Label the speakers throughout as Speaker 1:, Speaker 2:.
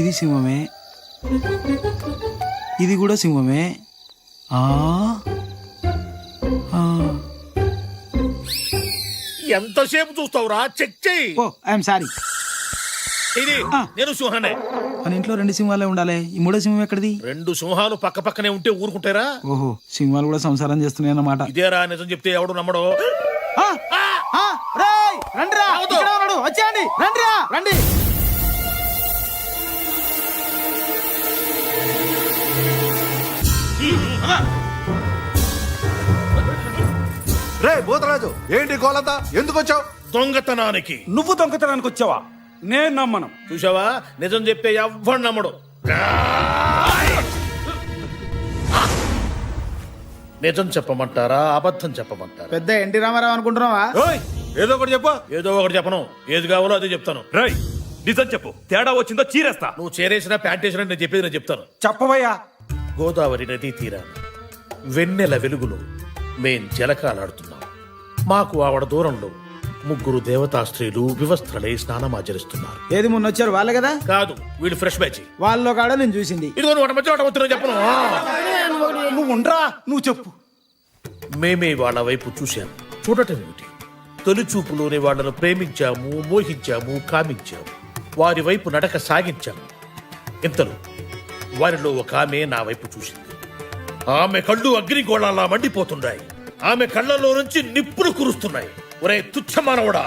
Speaker 1: ఇది సింహమే, ఇది కూడా సింహమే.
Speaker 2: ఎంతసేపు చూస్తావురా? చెక్ చెయ్యి.
Speaker 1: ఓ ఐఎమ్ సారీ.
Speaker 2: ఇది నేను సింహానే.
Speaker 1: మన ఇంట్లో 2 సింహాలే ఉండాలి, ఈ 3వ సింహం ఎక్కడిది?
Speaker 2: 2 సింహాలు పక్క పక్కనే ఉంటే ఊరుకుంటారా?
Speaker 1: ఓహో, సింహాలు కూడా సంసారం చేస్తున్నాయి అన్నమాట.
Speaker 2: ఇదేరా నిజం చెప్తే ఎవడు నమ్మడు.
Speaker 1: వచ్చేయండి, రండిరా, రండి.
Speaker 3: రే భూతరాజు, ఏంటి గోలంతా? ఎందుకు వచ్చావు?
Speaker 2: దొంగతనానికి.
Speaker 4: నువ్వు దొంగతనానికి వచ్చావా? నేను నమ్మను.
Speaker 2: చూసావా, నిజం చెప్తే ఎవ్వడు నమ్మడు. నిజం చెప్పమంటారా, అబద్ధం చెప్పమంటారా?
Speaker 1: పెద్ద ఎన్టీ రామారావు అనుకుంటున్నావా?
Speaker 4: ఏదో ఒకటి చెప్పు.
Speaker 2: ఏదో ఒకటి చెప్పను, ఏది కావాలో అదే చెప్తాను.
Speaker 4: రై నిజం చెప్పు, తేడా వచ్చిందో చీరేస్తా.
Speaker 2: నువ్వు చేరేసినా ప్యాంట్ వేసినా నేను చెప్పేది నేను చెప్తాను.
Speaker 4: చెప్పవయ్యా.
Speaker 2: గోదావరి నదీ తీరాన వెన్నెల వెలుగులో మేం జలకాలాడుతున్నాం. మాకు ఆవిడ దూరంలో 3 దేవతా స్త్రీలు వివస్త్రలై స్నానమాచరిస్తున్నారు.
Speaker 1: ఏది మొన్న వచ్చారు వాళ్ళే కదా?
Speaker 2: కాదు, వీళ్ళు ఫ్రెష్ బ్యాచ్.
Speaker 1: వాళ్ళలో కాడ నేను చూసింది.
Speaker 2: ఇదిగో నువ్వు మధ్య వస్తున్నా చెప్పను.
Speaker 4: నువ్వు ఉండరా, నువ్వు చెప్పు.
Speaker 2: మేమే వాళ్ళ వైపు చూశాము. చూడటం ఏమిటి? తొలి చూపులోనే వాళ్ళను ప్రేమించాము, మోహించాము, కామించాము. వారి వైపు నడక సాగించాము. ఇంతలో వారిలో ఒక ఆమె నా వైపు చూసింది. ఆమె కళ్ళు అగ్నిగోళాలా మండిపోతున్నాయి. ఆమె కళ్ళలో నుంచి నిప్పులు కురుస్తున్నాయి. ఒరే తుచ్చమానవుడా,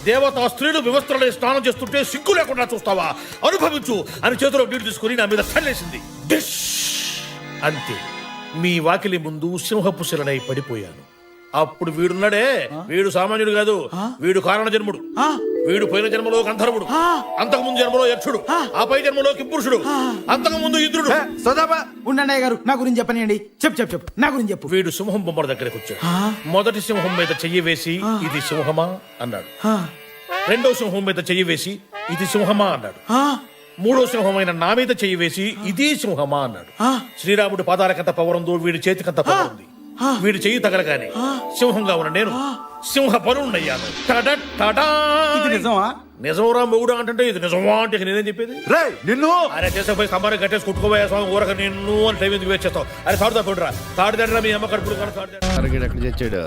Speaker 2: దేవతా స్త్రీలు వివస్త్రలై స్నానం చేస్తుంటే సిగ్గు లేకుండా చూస్తావా? అనుభవించు అని చేతిలో నీళ్లు తీసుకుని నా మీద చల్లేసింది. డిష్ అంతే, మీ వాకిలి ముందు సింహపు శిలనై పడిపోయాను. అప్పుడు వీడున్నాడే, వీడు సామాన్యుడు కాదు, వీడు కారణ జన్ముడు. వీడు పోయిన జన్మలో గంధర్వుడు, అంతకు ముందు జన్మలో యక్షుడు, ఆ పై జన్మలో కింపురుషుడు, అంతకు ముందు ఇంద్రుడు.
Speaker 1: ఉండండి గారు, నా గురించి చెప్పనియండి. చెప్పు, నా గురించి చెప్పు.
Speaker 2: వీడు సింహం బొమ్మల దగ్గరకు వచ్చాడు. మొదటి సింహం మీద చెయ్యి వేసి ఇది సింహమా అన్నాడు. రెండో సింహం మీద చెయ్యి వేసి ఇది సింహమా అన్నాడు. మూడో సింహమైన నా మీద చెయ్యి వేసి ఇది సింహమా అన్నాడు. శ్రీరాముడి పాదాలకంత పవరుందో వీడి చేతికంత పవరుంది. వీడి చెయ్యి తగలగానే సింహంగా ఉన్న నేను సింహ పరుణ్ణయ్యాను. నిజంరా మొగుడు అంటే ఇది నిజమా అంటే నేనేం చెప్పేది?
Speaker 3: నిన్ను
Speaker 2: అరే చేసపోయి స్తంభాన్ని కట్టేసి కుట్టుకోబోయే స్వామి ఊరక నిన్ను అని టైం ఎందుకు వేస్ట్ చేస్తావు? అరే తాడుదా చూడరా, తాడుదండ్రా మీ అమ్మ కడుపుడు
Speaker 3: ఎక్కడ తెచ్చాడు?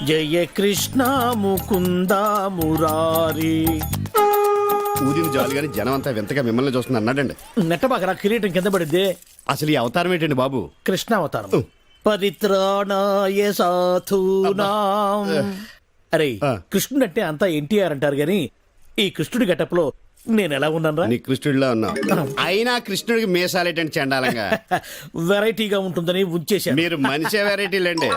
Speaker 2: జయ కృష్ణ ముకుంద మురారి.
Speaker 3: ఊదిన జాలిగాని జనం అంతా వింతగా మిమ్మల్ని చూస్తుంది అన్నాడండి.
Speaker 2: నెట్టబాకరా, కిరీటం కింద పడిద్దే.
Speaker 3: అసలు ఈ అవతారం ఏంటండి బాబు?
Speaker 2: కృష్ణ అవతారం. పరిత్రాణాయ సాధూనాం. అరే కృష్ణుడు అంటే అంతా ఎన్టీఆర్ అంటారు గాని ఈ కృష్ణుడి గెటప్ లో నేను ఎలా ఉన్నాను?
Speaker 3: నీ కృష్ణుడిలో ఉన్నావు. అయినా కృష్ణుడికి మీసాలేటండి చండాలంగా.
Speaker 2: వెరైటీగా ఉంటుందని ఉంచేశాను.
Speaker 3: మీరు మనిషే వెరైటీలండి.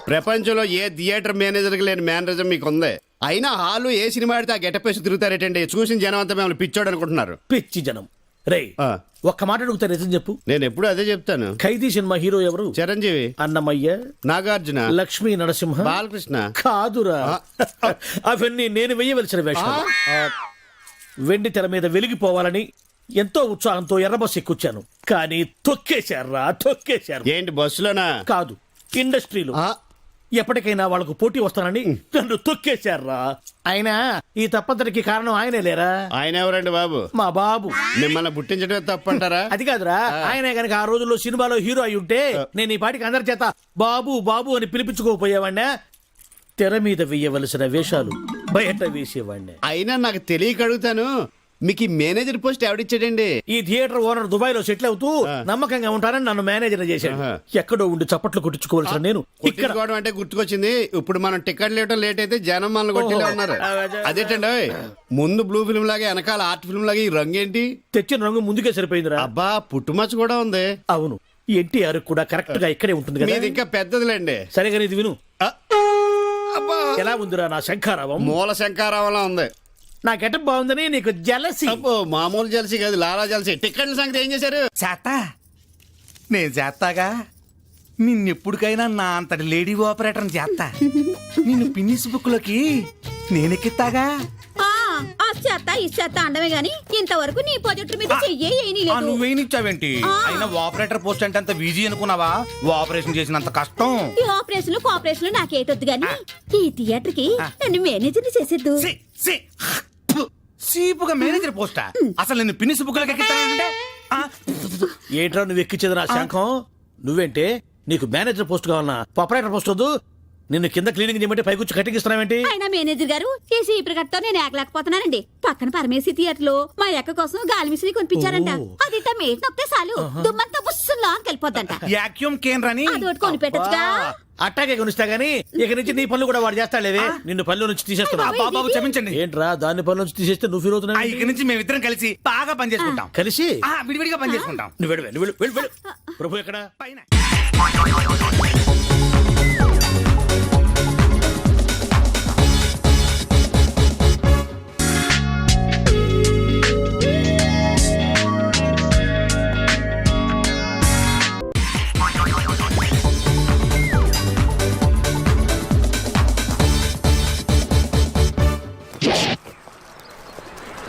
Speaker 3: ప్రపంచంలో ఏ థియేటర్ మేనేజర్ కి లేని మేనరిజం మీకు ఉంది. అయినా హాలు ఏ సినిమా ఆడితే ఆ గెటప్ వేసి తిరుగుతారేటండి. చూసిన జనం అంతా మిమ్మల్ని పిచ్చోడు అనుకుంటున్నారు.
Speaker 2: పిచ్చి జనం. రే ఒక్క మాట అడుగుతా, నిజం చెప్పు.
Speaker 3: నేను ఎప్పుడు అదే చెప్తాను.
Speaker 2: ఖైదీ సినిమా హీరో ఎవరు?
Speaker 3: చిరంజీవి,
Speaker 2: అన్నమయ్య,
Speaker 3: నాగార్జున,
Speaker 2: లక్ష్మీ నరసింహ,
Speaker 3: బాలకృష్ణ.
Speaker 2: కాదురా, అవన్నీ నేను వెయ్యవలసిన వేషాలు. వెండి తెర మీద వెలిగిపోవాలని ఎంతో ఉత్సాహంతో ఎర్రబస్ ఎక్కుచ్చాను. కానీ తొక్కేశారు.
Speaker 3: ఏంటి బస్సులోనా?
Speaker 2: కాదు, ఇండస్ట్రీలో. ఎప్పటికైనా వాళ్ళకు పోటీ వస్తానని నన్ను తొక్కేశారా. అయినా ఈ తప్పంతటికి కారణం ఆయనే లేరా?
Speaker 3: ఆయన ఎవరండి బాబు?
Speaker 2: మా బాబు.
Speaker 3: మిమ్మల్ని పుట్టించడమే తప్పంటారా?
Speaker 2: అది కాదురా, ఆయనే గనక ఆ రోజుల్లో సినిమాలో హీరో అయి ఉంటే నేను ఈ పాటికి అందరి చేత బాబు బాబు అని పిలిపించుకోపోయేవాడినా. తెర మీద వేయవలసిన వేషాలు బయట వేసేవాడిని.
Speaker 3: అయినా నాకు తెలియక అడుగుతాను, మీకు ఈ మేనేజర్ పోస్ట్ ఎవడిచ్చాడండి?
Speaker 2: ఈ థియేటర్ ఓనర్ దుబాయ్ లో సెటిల్ అవుతూ నమ్మకంగా ఉంటారని నన్ను మేనేజర్ చేశాడు. ఎక్కడో ఉండి చప్పట్లు కొట్టించుకోవాల్సిన నేను ఇక్కడ
Speaker 3: అంటే గుర్తుకొచ్చింది. ఇప్పుడు మనం టికెట్ లేవటం లేట్ అయితే జనం మనల్ని కొట్టేలా ఉన్నారు. అదేటండి, ముందు బ్లూ ఫిల్మ్ లాగా వెనకాల ఆర్ట్ ఫిల్మ్ లాగా ఈ రంగు ఏంటి?
Speaker 2: తెచ్చిన రంగు ముందుకే సరిపోయిందిరా.
Speaker 3: అబ్బా, పుట్టుమచ్చ కూడా ఉంది.
Speaker 2: అవును, ఎన్టీఆర్ కూడా కరెక్ట్ గా ఇక్కడే ఉంటుంది కదా.
Speaker 3: ఇది ఇంకా పెద్దదిలేండి.
Speaker 2: సరేగా ఇది విను. ఎలా ఉందిరా నా శంఖారావం?
Speaker 3: మూల శంఖారావంలా ఉంది.
Speaker 2: నా గెటప్ బాగుందని నీకు జలసి?
Speaker 3: మామూలు జలసి కాదు, లాలా జలసి. టికెట్ల సంగతి ఏం చేశారు?
Speaker 4: చేస్తా, నేను చేస్తాగా. నిన్నెప్పుడికైనా నా అంతటి లేడీ ఆపరేటర్ చేస్తా. నిన్ను పిన్నిస్ బుక్ లోకి నేనెక్కిస్తాగా.
Speaker 5: ఆ ఇచ్చేస్తా అండమే గాని ఇంతవరకు నీ ప్రాజెక్టు మీద చెయ్యే ఏమీ
Speaker 4: ఆ,
Speaker 5: లేదు.
Speaker 4: నువ్వేనిచ్చావేంటి అయినా ఆపరేటర్ పోస్ట్ అంటే అంత ఈజీ అనుకున్నావా ఆపరేషన్ చేసినంత కష్టం
Speaker 5: ఈ ఆపరేషన్లు కోఆపరేషన్లు నాకేటొద్దు గాని ఈ థియేటర్ కి నన్ను మేనేజర్ చేసేద్దు.
Speaker 4: సి, సి, ఫు, సీపుగా మేనేజర్ పోస్టా అసలు నేను పిన్ని బుక్కులకి ఎక్కిస్తానంటే
Speaker 2: ఏంట్రా నువ్వు ఎక్కించేది నా శంఖం? నువ్వేంటే నీకు మేనేజర్ పోస్ట్ కావాలన్నా ఆపరేటర్ పోస్ట్ వద్దు. నిన్ను కింద క్లీనింగ్ చేయమంటే పైకొచ్చి కటింగ్ ఇస్తున్నావేంటి?
Speaker 5: ఆయన మేనేజర్ గారు ఈ సీపర్ కట్తో నేను ఏకలేకపోతున్నానండి. పక్కన పరమేశి థియేటర్ లో మా ఎక్క కోసం గాలి మిషన్ కొనిపించారంట. అది ఇట్ట మేట్ నొక్కితే చాలు దుమ్మంతా బుస్సులా వెళ్ళిపోద్దంట.
Speaker 4: యాక్యూమ్ కేన్ రాని
Speaker 5: అది ఒకటి కొని పెట్టచ్చుగా.
Speaker 2: అట్టాగే కొనిస్తా గానీ ఇక నుంచి నీ పనులు కూడా వాడు చేస్తాడులేవే. నిన్ను పనుల నుంచి తీసేస్తున్నా.
Speaker 4: బాబు క్షమించండి
Speaker 2: ఏంట్రా దాన్ని పనుల నుంచి తీసేస్తే నువ్వు ఫీల్
Speaker 4: ఆ,
Speaker 2: అవుతున్నావు?
Speaker 4: ఇక నుంచి మేమిద్దరం కలిసి బాగా పని చేసుకుంటాం
Speaker 2: కలిసి
Speaker 4: విడివిడిగా పని చేసుకుంటాం
Speaker 2: నువ్వు వెళ్ళు, వెళ్ళు, వెళ్ళు, వెళ్ళు, వెళ్ళు. ప్రభు ఎక్కడ?
Speaker 4: పైన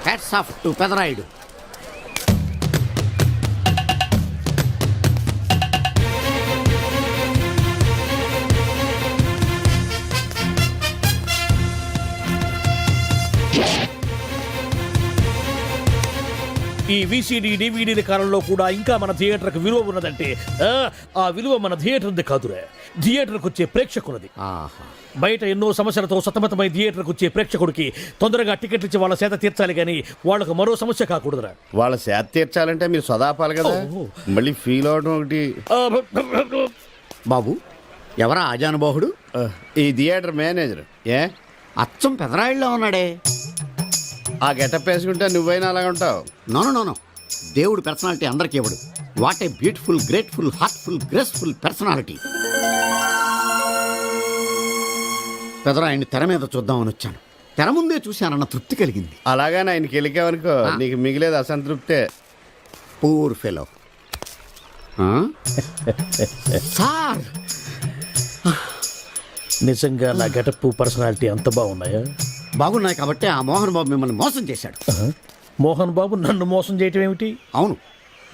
Speaker 3: హ్యాట్స్ ఆఫ్ టు పెదరాయుడు.
Speaker 2: ఈ విసిడి డివిడీల కాలంలో కూడా ఇంకా మన థియేటర్ కు విలువ ఉన్నదంటే ఆ విలువ మన థియేటర్ కాదురా, థియేటర్ వచ్చే ప్రేక్షకులది. బయట ఎన్నో సమస్యలతో సతమతమై థియేటర్ వచ్చే ప్రేక్షకుడికి తొందరగా టికెట్లు ఇచ్చి వాళ్ళ సేత తీర్చాలి గానీ వాళ్ళకు మరో సమస్య కాకూడదురా.
Speaker 3: వాళ్ళ శాత తీర్చాలంటే మీరు సదాపాలి కదా. మళ్ళీ ఫీల్ అవడం ఒకటి. బాబు ఎవరా ఆజానుబాహుడు? ఈ థియేటర్ మేనేజర్. ఏ అచ్చం పెదరాయిల్లో ఉన్నాడే. ఆ గెటప్ వేసుకుంటే నువ్వైనా అలాగ ఉంటావు. నో దేవుడు పర్సనాలిటీ అందరికీ ఇవ్వడు. What a beautiful grateful heartful graceful personality. పెదరాయిని తెర మీద చూద్దామని వచ్చాను. తెర ముందే చూశానన్న తృప్తి కలిగింది.
Speaker 6: అలాగని ఆయనకి వెళ్ళికావనుకో నీకు మిగిలేదు అసంతృప్తే.
Speaker 3: Poor fellow. సార్
Speaker 2: నిజంగా నా గెటప్ పర్సనాలిటీ అంత బాగున్నాయా?
Speaker 3: బాగున్నాయి కాబట్టి ఆ మోహన్ బాబు మిమ్మల్ని మోసం చేశాడు.
Speaker 2: మోహన్ బాబు నన్ను మోసం చేయటం ఏమిటి?
Speaker 3: అవును,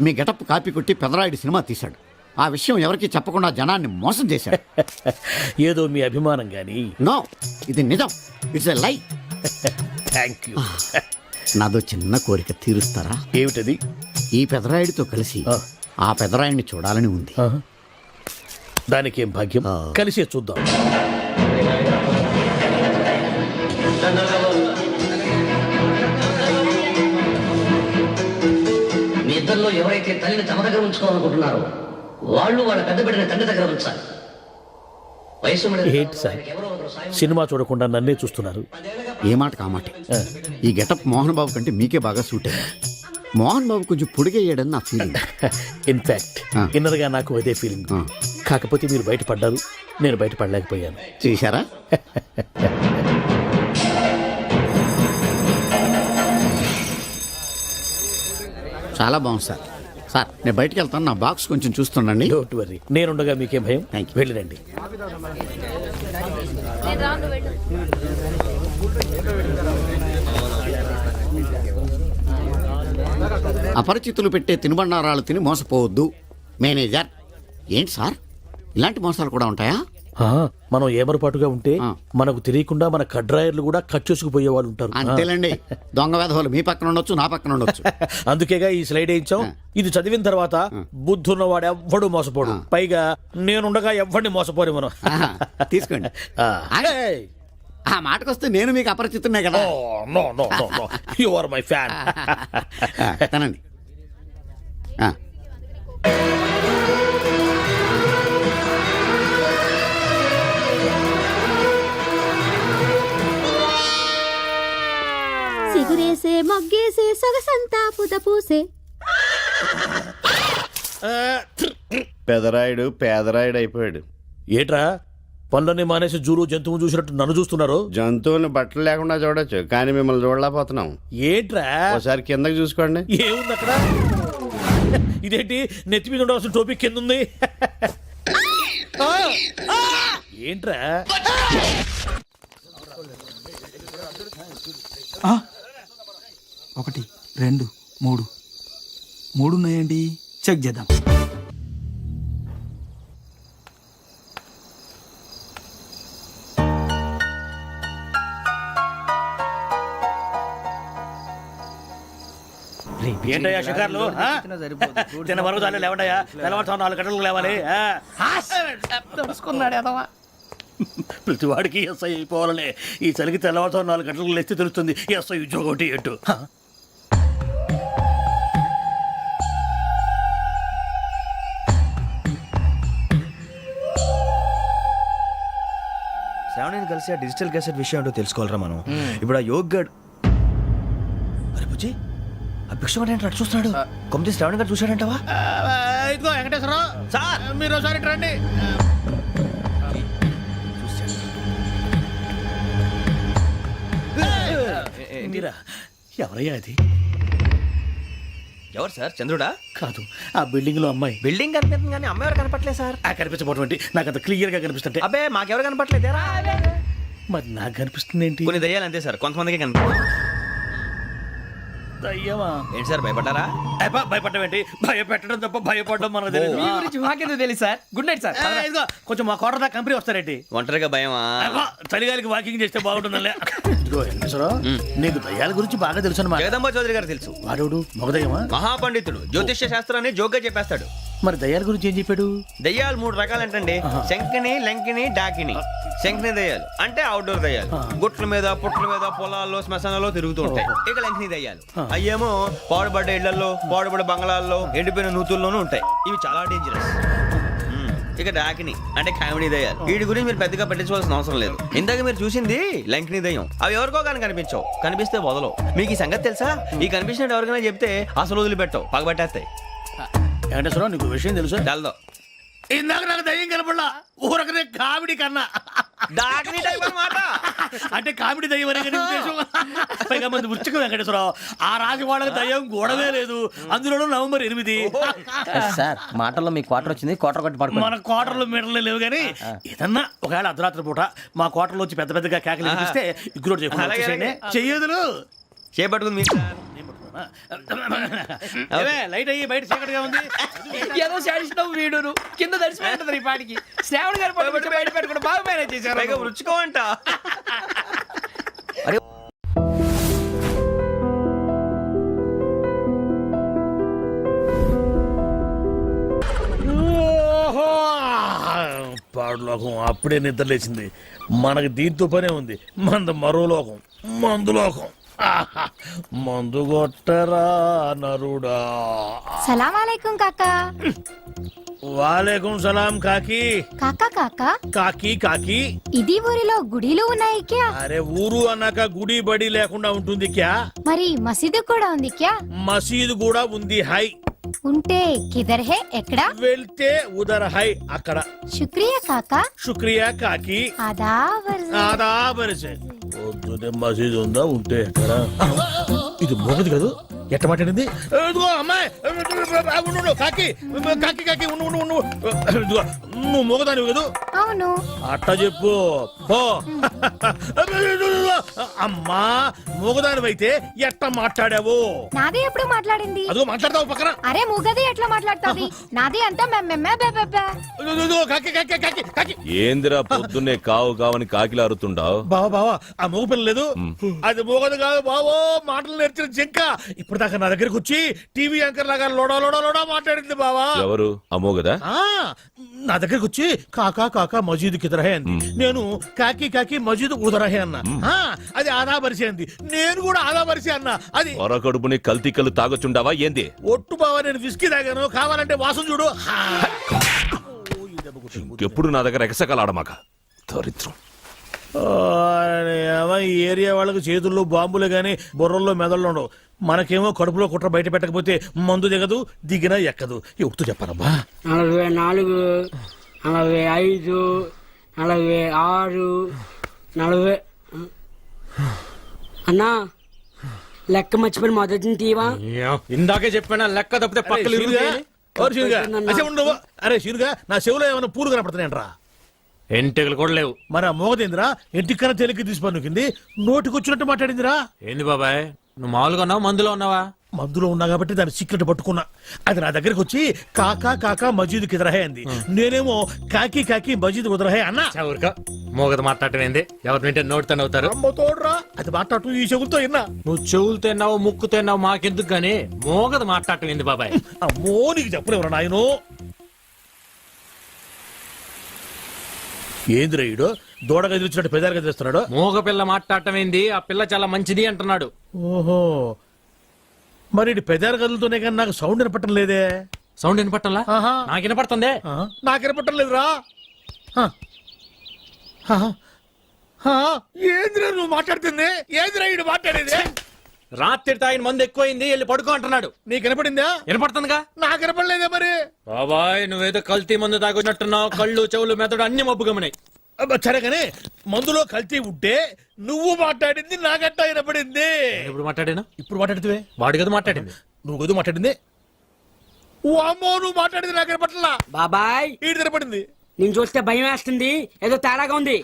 Speaker 3: మీ గెటప్ కాపీ కొట్టి పెదరాయుడు సినిమా తీశాడు. ఆ విషయం ఎవరికీ చెప్పకుండా జనాన్ని మోసం చేశాడు.
Speaker 2: ఏదో మీ అభిమానం గాని.
Speaker 3: నో, ఇది నిజం. ఇట్స్ ఎ లై.
Speaker 2: Thank you.
Speaker 3: నాదో చిన్న కోరిక తీరుస్తారా?
Speaker 2: ఏమిటది?
Speaker 3: ఈ పెదరాయుడితో కలిసి ఆ పెదరాయుడిని చూడాలని ఉంది.
Speaker 2: దానికేం భాగ్యం, కలిసే చూద్దాం.
Speaker 7: మీ ఇద్దరిలో ఎవరైతే తల్లిని తమ దగ్గర ఉంచుకోవాలనుకుంటున్నారో వాళ్ళు వాళ్ళ పెద్ద బిడ్డని తండ్రి దగ్గర ఉంచాలి. వయసు
Speaker 2: ఏంటి సార్ సినిమా చూడకుండా నన్నే చూస్తున్నారు?
Speaker 3: ఏ మాట కామాటే. ఈ గెటప్ మోహన్ బాబు కంటే మీకే బాగా సూట్ అయ్యింది. మోహన్ బాబు కొంచెం పొడిగయ్యాడని నా ఫీలింగ్.
Speaker 2: ఇన్ఫాక్ట్ ఇన్నర్గా నాకు అదే ఫీలింగ్. కాకపోతే మీరు బయటపడ్డారు, నేను బయటపడలేకపోయాను.
Speaker 3: చూశారా? చాలా బాగుంది సార్. సార్ నేను బయటికి వెళ్తాను, నా బాక్స్ కొంచెం చూస్తుండండి.
Speaker 2: డోంట్ వరీ, నేనుండగా మీకేం భయం.
Speaker 3: Thank you.
Speaker 2: వెళ్ళిరండి.
Speaker 3: అపరిచితులు పెట్టే తినుబండారాలు తిని మోసపోవద్దు. మేనేజర్. ఏంటి సార్, ఇలాంటి మోసాలు కూడా ఉంటాయా?
Speaker 2: మనం ఏమరపాటుగా ఉంటే
Speaker 3: ఆ.
Speaker 2: మనకు తెలియకుండా మన కడ్రాయర్లు కూడా కట్ చేసుకుపోయే వాళ్ళు ఉంటారు.
Speaker 3: అంతేలేండి. దొంగ వేధవులు మీ పక్కన ఉండొచ్చు, నా పక్కన ఉండొచ్చు.
Speaker 2: అందుకేగా ఈ స్లైడ్ వేయించాం. ఇది చదివిన తర్వాత బుద్ధున్నవాడు ఎవ్వడు మోసపోడు. పైగా నేనుండగా ఎవ్వడిని మోసపోని మనం.
Speaker 3: ఆహా, తీసుకోండి. ఆ మాటకొస్తే నేను మీకు అపరిచితున్నే కదా.
Speaker 2: You are my fan.
Speaker 3: తనండి.
Speaker 5: సిగురేసే మొగ్గేసే సొగసంతా పుత పూసే.
Speaker 6: పెదరాయుడు పేదరాయుడు అయిపోయాడు.
Speaker 2: ఏట్రా పనులన్నీ మానేసి జూలు జంతువు చూసినట్టు నన్ను చూస్తున్నారు?
Speaker 6: జంతువుని బట్టలు లేకుండా చూడొచ్చు, కానీ మిమ్మల్ని చూడలేకపోతున్నాం.
Speaker 2: ఏంట్రా
Speaker 6: ఒకసారి కిందకి చూసుకోండి.
Speaker 2: ఏముంది అక్కడ? ఇదేంటి నెత్తి మీద ఉండవలసిన టోపిక్ కింద ఉంది? ఏంట్రా?
Speaker 1: 1 2 3 3 ఉన్నాయండి. చెక్ చేద్దాం.
Speaker 2: ఏంటయ్యా షికార్లు తిన్న వరకు చాలు లేవండయ్యా. తెల్లవారుతో 4 గంటలకు లేవాలి. తెలుసుకున్నాడు ఎదవా. ప్రతి వాడికి ఎస్ఐ అయిపోవాలనే ఈ చలికి తెల్లవారుతో 4 గంటలకు లేస్తే తెలుస్తుంది ఎస్ఐ ఉద్యోగం ఒకటి ఎట్టు.
Speaker 8: శ్రావణిని కలిసి ఆ డిజిటల్ క్యాసెట్ విషయం ఏంటో తెలుసుకోవాలరా మనం. ఇప్పుడు ఆ యోగ్ గడ్ అరే బుజ్జి ఆ భిక్షం అంటే అటు చూస్తున్నాడు. కొమ్మతి శ్రావణి గారు చూశాడంటావా?
Speaker 2: ఇదిగో వెంకటేశ్వరరావు సార్, మీరు ఒకసారి ఇటు రండి. మీరా? ఎవరయ్యా అది?
Speaker 8: ఎవరు సార్? చంద్రుడా?
Speaker 2: కాదు, ఆ బిల్డింగ్ లో అమ్మాయి.
Speaker 8: బిల్డింగ్ కనిపిస్తుంది కానీ అమ్మ ఎవరు కనపట్లేదు సార్.
Speaker 2: కనిపించబోటువంటి నాకు అంత క్లియర్ గా కనిపిస్తుంటే.
Speaker 8: అబ్బే మాకెవరు కనపట్లేదేరా?
Speaker 2: మరి నాకు కనిపిస్తుంది ఏంటి?
Speaker 8: కొన్ని దయ్యాలు అంతే సార్, కొంతమందికి కనిపి.
Speaker 2: అయ్యమా
Speaker 8: ఏంటి సార్ భయపడ్డారా?
Speaker 2: భయపడడం ఏంటి? భయపెట్టడం తప్ప భయపడడం మనకు తెలియదు.
Speaker 4: మాకేదో తెలియదు సార్. Good night sir.
Speaker 2: ఇదిగో కొంచెం మా కోట దాకా కంపెనీ వస్తారేంటి?
Speaker 8: ఒంటరిగా భయమా?
Speaker 2: చలిగాలికి వాకింగ్ చేస్తే బాగుంటుందిలే. ఇదిగో వెంకటేశ్వరరావు, నీకు దయ్యాల గురించి బాగా తెలుసు అన్నమాట.
Speaker 8: జగదంబ చౌదరి గారు తెలుసు.
Speaker 2: వాడు మగదయ్యమా?
Speaker 8: మహాపండితుడు, జ్యోతిష్య శాస్త్రాన్ని జోగ్గా చెప్పేస్తాడు.
Speaker 2: మరి దయ్యాల గురించి ఏం చెప్పాడు?
Speaker 8: దయ్యాలు 3 రకాలంటండి. శంకిని, లంకిని, డాకిని. శంకిని దయ్యాలు అంటే అవుట్డోర్ దయ్యాలు, గుట్ల మీద పుట్ల మీద పొలాల్లో శ్మశానాల్లో తిరుగుతూ ఉంటాయి. ఇక లంకిని దయ్యాలు అయ్యేమో పాడుబడ్డ ఇళ్లలో, పాడుబడ్డ బంగ్లాల్లో, ఎండిపోయిన నూతుల్లోనూ ఉంటాయి. ఇవి చాలా డేంజరస్. ఇక డాకిని అంటే కామెడీ దయ్యాలు. వీటి గురించి మీరు పెద్దగా పట్టించుకోవాల్సిన అవసరం లేదు. ఇందాక మీరు చూసింది లంకిని దయ్యం. అవి ఎవరికో కానీ కనిపించవు, కనిపిస్తే వదలవు. మీకు ఈ సంగతి తెలుసా? ఈ కనిపించినట్టు ఎవరికైనా చెప్తే అసలు వదిలిపెట్టవు, పగబట్టేస్తాయి.
Speaker 2: వెంకటేశ్వరరావు, నీకు విషయం తెలుసు?
Speaker 8: డల్దో
Speaker 2: ఇందాక నాకు దయ్యం కనపడలా, ఊరకనే కామెడీ కన్నా.
Speaker 8: డాకిని టైప్ అన్నమాట.
Speaker 2: అంటే కామెడీ దయ్యం అనే కదా ఉద్దేశం. పైగా మంది ఉచ్చకం వెంకటేశ్వరరావు. ఆ రాజు వాళ్ళకి దయ్యం గొడవే లేదు, అందులోనూ నవంబర్ 8.
Speaker 9: సార్ మాటల్లో మీ క్వార్టర్ వచ్చింది, క్వార్టర్ కొట్టి పడుకో.
Speaker 2: మన క్వార్టర్లో మీటర్లు లేవు కానీ ఏదన్నా ఒకవేళ అర్ధరాత్రి పూట మా క్వార్టర్లో వచ్చి పెద్ద పెద్దగా కేకలు వినిపిస్తే ఇగ్గురు చెయ్యదులు
Speaker 8: చేపట్టుకుంది మీకు.
Speaker 2: లైట్ అయ్యి బయట చీకటిగా ఉంది.
Speaker 4: ఏదో శాడిస్తావు వీడును కింద దర్శనం ఈ పాటికి. శ్రావణ్ గారు పట్టుబట్టి బయట పెట్టుకుంటే బాగా మేనేజ్ చేశారు.
Speaker 8: పైగా రుచుకోమంట.
Speaker 2: పాడు లోకం అప్పుడే నిద్ర లేచింది. మనకి దీంతో పనే ఉంది. మంద మరో లోకం, మందు లోకం. మందు కొట్టరా నరుడా.
Speaker 10: సలాం అలైకుం కాకా.
Speaker 2: వాలేకుం సలాం కాకి.
Speaker 10: కాకా కాకా
Speaker 2: కాకి కాకి.
Speaker 10: ఇది ఊరిలో గుడిలు ఉన్నాయి క్యా?
Speaker 2: అరే ఊరు అన్నాక గుడి బడి లేకుండా ఉంటుంది క్యా?
Speaker 10: మరి మసీదు కూడా ఉంది క్యా?
Speaker 2: మసీదు కూడా ఉంది. హై
Speaker 10: ఉంటే కిదర్ హే ఎక్కడా?
Speaker 2: వెళ్తే ఉదర్ హై అక్కడ.
Speaker 10: శుక్రియా కాకా.
Speaker 2: శుక్రియా కాకి. ఆదాబరిసే. పొద్దునే మసీదు ఉందా? ఉంటే ఎక్కడ? ఇది మోగది కాదు, ఎట్ట మాట్లాడింది? ఇదిగో అమ్మాయి, కాకి కాకి కాకి ఇదిగో నువ్వు మోగదానివి కదూ?
Speaker 10: అవును.
Speaker 2: అట్ట చెప్పు పో. అమ్మా మోగదానివైతే ఎట్ట మాట్లాడావు?
Speaker 10: నాది ఎప్పుడు మాట్లాడింది?
Speaker 2: అదిగో మాట్లాడతావు పక్కన.
Speaker 10: అరే మూగది ఎట్లా మాట్లాడుతుంది? నాది అంతా
Speaker 2: కాకి కాకి కాకి కాకి.
Speaker 11: ఏందిరా పొద్దున్నే కావు కావని కాకిలా అరుతుండావు?
Speaker 2: బావా బావా, ఆ మోగ పిల్ల లేదు, అది మోగదు కాదు బావో, మాటలు నేర్చిన జింక. ఇప్పుడు దాకా నా దగ్గరకు వచ్చి టీవీ యాంకర్ లాగా లోడా లోడా లోడా మాట్లాడింది బావా.
Speaker 11: ఎవరు అమ్మోగదా?
Speaker 2: నా దగ్గరకు వచ్చి కాకా కాకా మజీదు కిదరహే అంది. నేను కాకి కాకి మజీదు ఉదరహే అన్నా. అది ఆదా పరిచే అంది, నేను కూడా ఆదా పరిచే అన్నా. అది
Speaker 11: కడుపుని కల్తీ కళ్ళు తాగొచ్చుండావా ఏంది?
Speaker 2: ఒట్టు బావా, నేను విస్కీ తాగాను, కావాలంటే వాసన చూడు.
Speaker 11: ఎప్పుడు నా దగ్గర ఎగసకలాడమాక దరిద్రం.
Speaker 2: ఈ ఏరియా వాళ్ళకి చేతుల్లో బాంబులే గాని బుర్రల్లో మెదళ్ళు ఉండవు. మనకేమో కడుపులో కుట్ర బయట పెట్టకపోతే మందు దిగదు, దిగినా ఎక్కదు. ఎప్పుడు చెప్పారబ్బా?
Speaker 12: 44, 45, 46, 40. అన్నా లెక్క మర్చిపోయి మొదటి తీవా.
Speaker 4: ఇందాకే చెప్పాను లెక్క తప్పితే పక్కలు
Speaker 2: అరే శీరుగా, నా చెవులో ఏమైనా పూలు కనపడుతున్నాయంట్రా?
Speaker 4: ఎంటెకలు కూడా లేవు.
Speaker 2: మరి ఆ మోగదేంద్రా ఎంటికన్నా తేలిక తీసి పన్నుకింది, నోటికి వచ్చినట్టు మాట్లాడిందిరా.
Speaker 4: ఏంది బాబాయ్ నువ్వు మామూలుగా ఉన్నావా మందులో ఉన్నావా?
Speaker 2: మందులో ఉన్నా కాబట్టి దాని సీక్రెట్ పట్టుకున్నా. అది నా దగ్గరకు వచ్చి కాకా కాకా మజీద్ కిదరహే అంది. నేనేమో కాకి కాకి మజీద్ కుదరహే అన్నా.
Speaker 4: ఊరుకో, మోగదు మాట్లాడటం ఏంది? ఎవరి వింటే నోటితో అవుతారు.
Speaker 2: అమ్మ తోడ్రా, అది మాట్లాడుతూ ఈ చెవులతో విన్నా.
Speaker 4: నువ్వు చెవులు తిన్నావు ముక్కు తిన్నావు మాకెందుకు గానీ మోగదు మాట్లాడటం ఏంది బాబాయ్?
Speaker 2: అమ్మో నీకు చెప్పలేవరా నాయనో. ఏందిరా ఈడు దూడ గదిలిచ్చినట్టు పెదాలు గదిలిస్తున్నాడు?
Speaker 4: మోగ పిల్ల మాట్లాడటం ఏంది? ఆ పిల్ల చాలా మంచిది అంటున్నాడు.
Speaker 2: ఓహో, మరి ఇటు పెదాలు గదులుతూనే కానీ నాకు సౌండ్ వినపట్టం లేదే.
Speaker 4: సౌండ్ వినపట్టంలా?
Speaker 2: ఆహా.
Speaker 4: నాకు వినపడుతుంది.
Speaker 2: నాకు వినపట్టం లేదురా. ఏందిరా నువ్వు మాట్లాడుతుంది? ఏందిరా ఈడు మాట్లాడేది?
Speaker 4: రాత్రి తాగిన మందు ఎక్కువైంది వెళ్ళి పడుకో అంటున్నాడు.
Speaker 2: నీకు వినపడిందా?
Speaker 4: వినపడుతుందిగా.
Speaker 2: నాకు వినపడలేదే మరి.
Speaker 4: బాబాయ్ నువ్వేదో కల్తీ మందు తాగున్నట్టున్నావు. కళ్ళు చెవులు మెదడు అన్ని మబ్బు గమనాయి.
Speaker 2: సరే కానీ మందులో కల్తీ ఉంటే నువ్వు మాట్లాడింది నాగట్టా వినపడింది.
Speaker 4: ఇప్పుడు మాట్లాడాను.
Speaker 2: ఇప్పుడు మాట్లాడితే
Speaker 4: వాడి కదా మాట్లాడింది.
Speaker 2: నువ్వు గదు మాట్లాడింది. ఓ అమ్మో, నువ్వు మాట్లాడింది నాకు వినపట్లా.
Speaker 12: బాబాయ్
Speaker 2: ఈడు వినపడింది.
Speaker 12: నేను చూస్తే భయం వేస్తుంది, ఏదో తేడాగా ఉంది.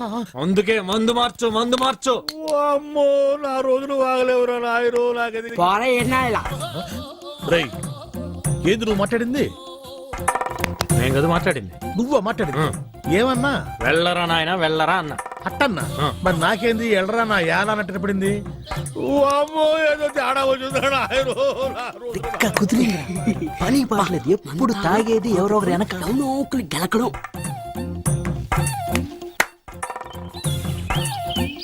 Speaker 4: అందుకే మందు మార్చు మందు మార్చు.
Speaker 2: ఓ అమ్మో, నా రోజులు వాగలేవురా నాయనో. నాకది
Speaker 12: పోరా ఏనా ఇలా
Speaker 2: రై, ఏంది నువ్వు మాట్లాడింది?
Speaker 4: నేను కదా మాట్లాడింది.
Speaker 2: నువ్వా మాట్లాడింది? ఏమన్నా?
Speaker 4: వెళ్ళరా నాయన వెళ్ళరా అన్న.
Speaker 2: అట్టన్నా? మరి నాకేంది ఎల్లరా నా యాన అన్నట్టు పడింది. ఓ అమ్మో, ఏదో తేడా వచ్చిందా నాయనో.
Speaker 1: కుదిరింది పని పాడలేదు. ఎప్పుడు తాగేది ఎవరో ఒకరు వెనక నౌకలు గెలకడం.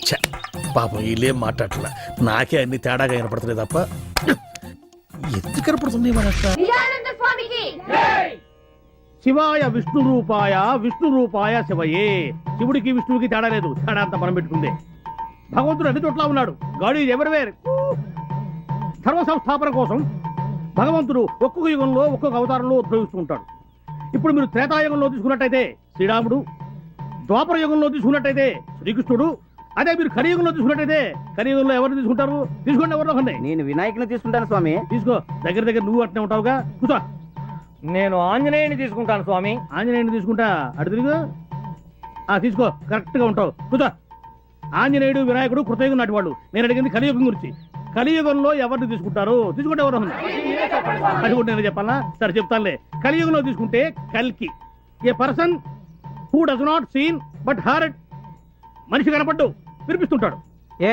Speaker 2: ఛ, పాపం వీళ్ళేం మాట్లాడట్లా. నాకే అన్ని తేడాగా వినపడతలేదు తప్ప ఎందుకు కనపడుతుంది మన శివాయ విష్ణు రూపాయ విష్ణు రూపాయ శివయే. శివుడికి విష్ణువుకి తేడా లేదు. తేడా అంతా మనం పెట్టుకుందే. భగవంతుడు అన్ని చోట్ల ఉన్నాడు. God is everywhere. ధర్మ సంస్థాపన కోసం భగవంతుడు ఒక్కొక్క యుగంలో ఒక్కొక్క అవతారంలో ఉద్భవిస్తూ ఉంటాడు. ఇప్పుడు మీరు త్రేతాయుగంలో తీసుకున్నట్టయితే శ్రీరాముడు, ద్వాపర యుగంలో తీసుకున్నట్టయితే శ్రీకృష్ణుడు, అదే మీరు కలియుగంలో తీసుకున్నట్టయితే కలియుగంలో ఎవరిని తీసుకుంటారు? తీసుకోండి ఎవరిలో ఒకరిని.
Speaker 9: నేను వినాయకుని తీసుకుంటాను స్వామి.
Speaker 2: తీసుకో. దగ్గర దగ్గర నువ్వు అట్నే ఉంటావుగా. కూర్చో.
Speaker 9: నేను ఆంజనేయుని తీసుకుంటాను స్వామి.
Speaker 2: ఆంజనేయుని తీసుకుంటా. అటు తిరుగు. తీసుకో. కరెక్ట్ గా ఉంటావు. కూర్చో. ఆంజనేయుడు వినాయకుడు కృతయుగం నాటి వాళ్ళు. నేను అడిగింది కలియుగం గురించి. కలియుగంలో ఎవరిని తీసుకుంటారు? తీసుకుంటే ఎవరు? అది కూడా నేను చెప్పాలా? సరే చెప్తానులే. కలియుగంలో తీసుకుంటే కల్కి, a person who does not seen but heard. మనిషి కనపడ్డు వినిపిస్తుంటాడు.
Speaker 9: ఏ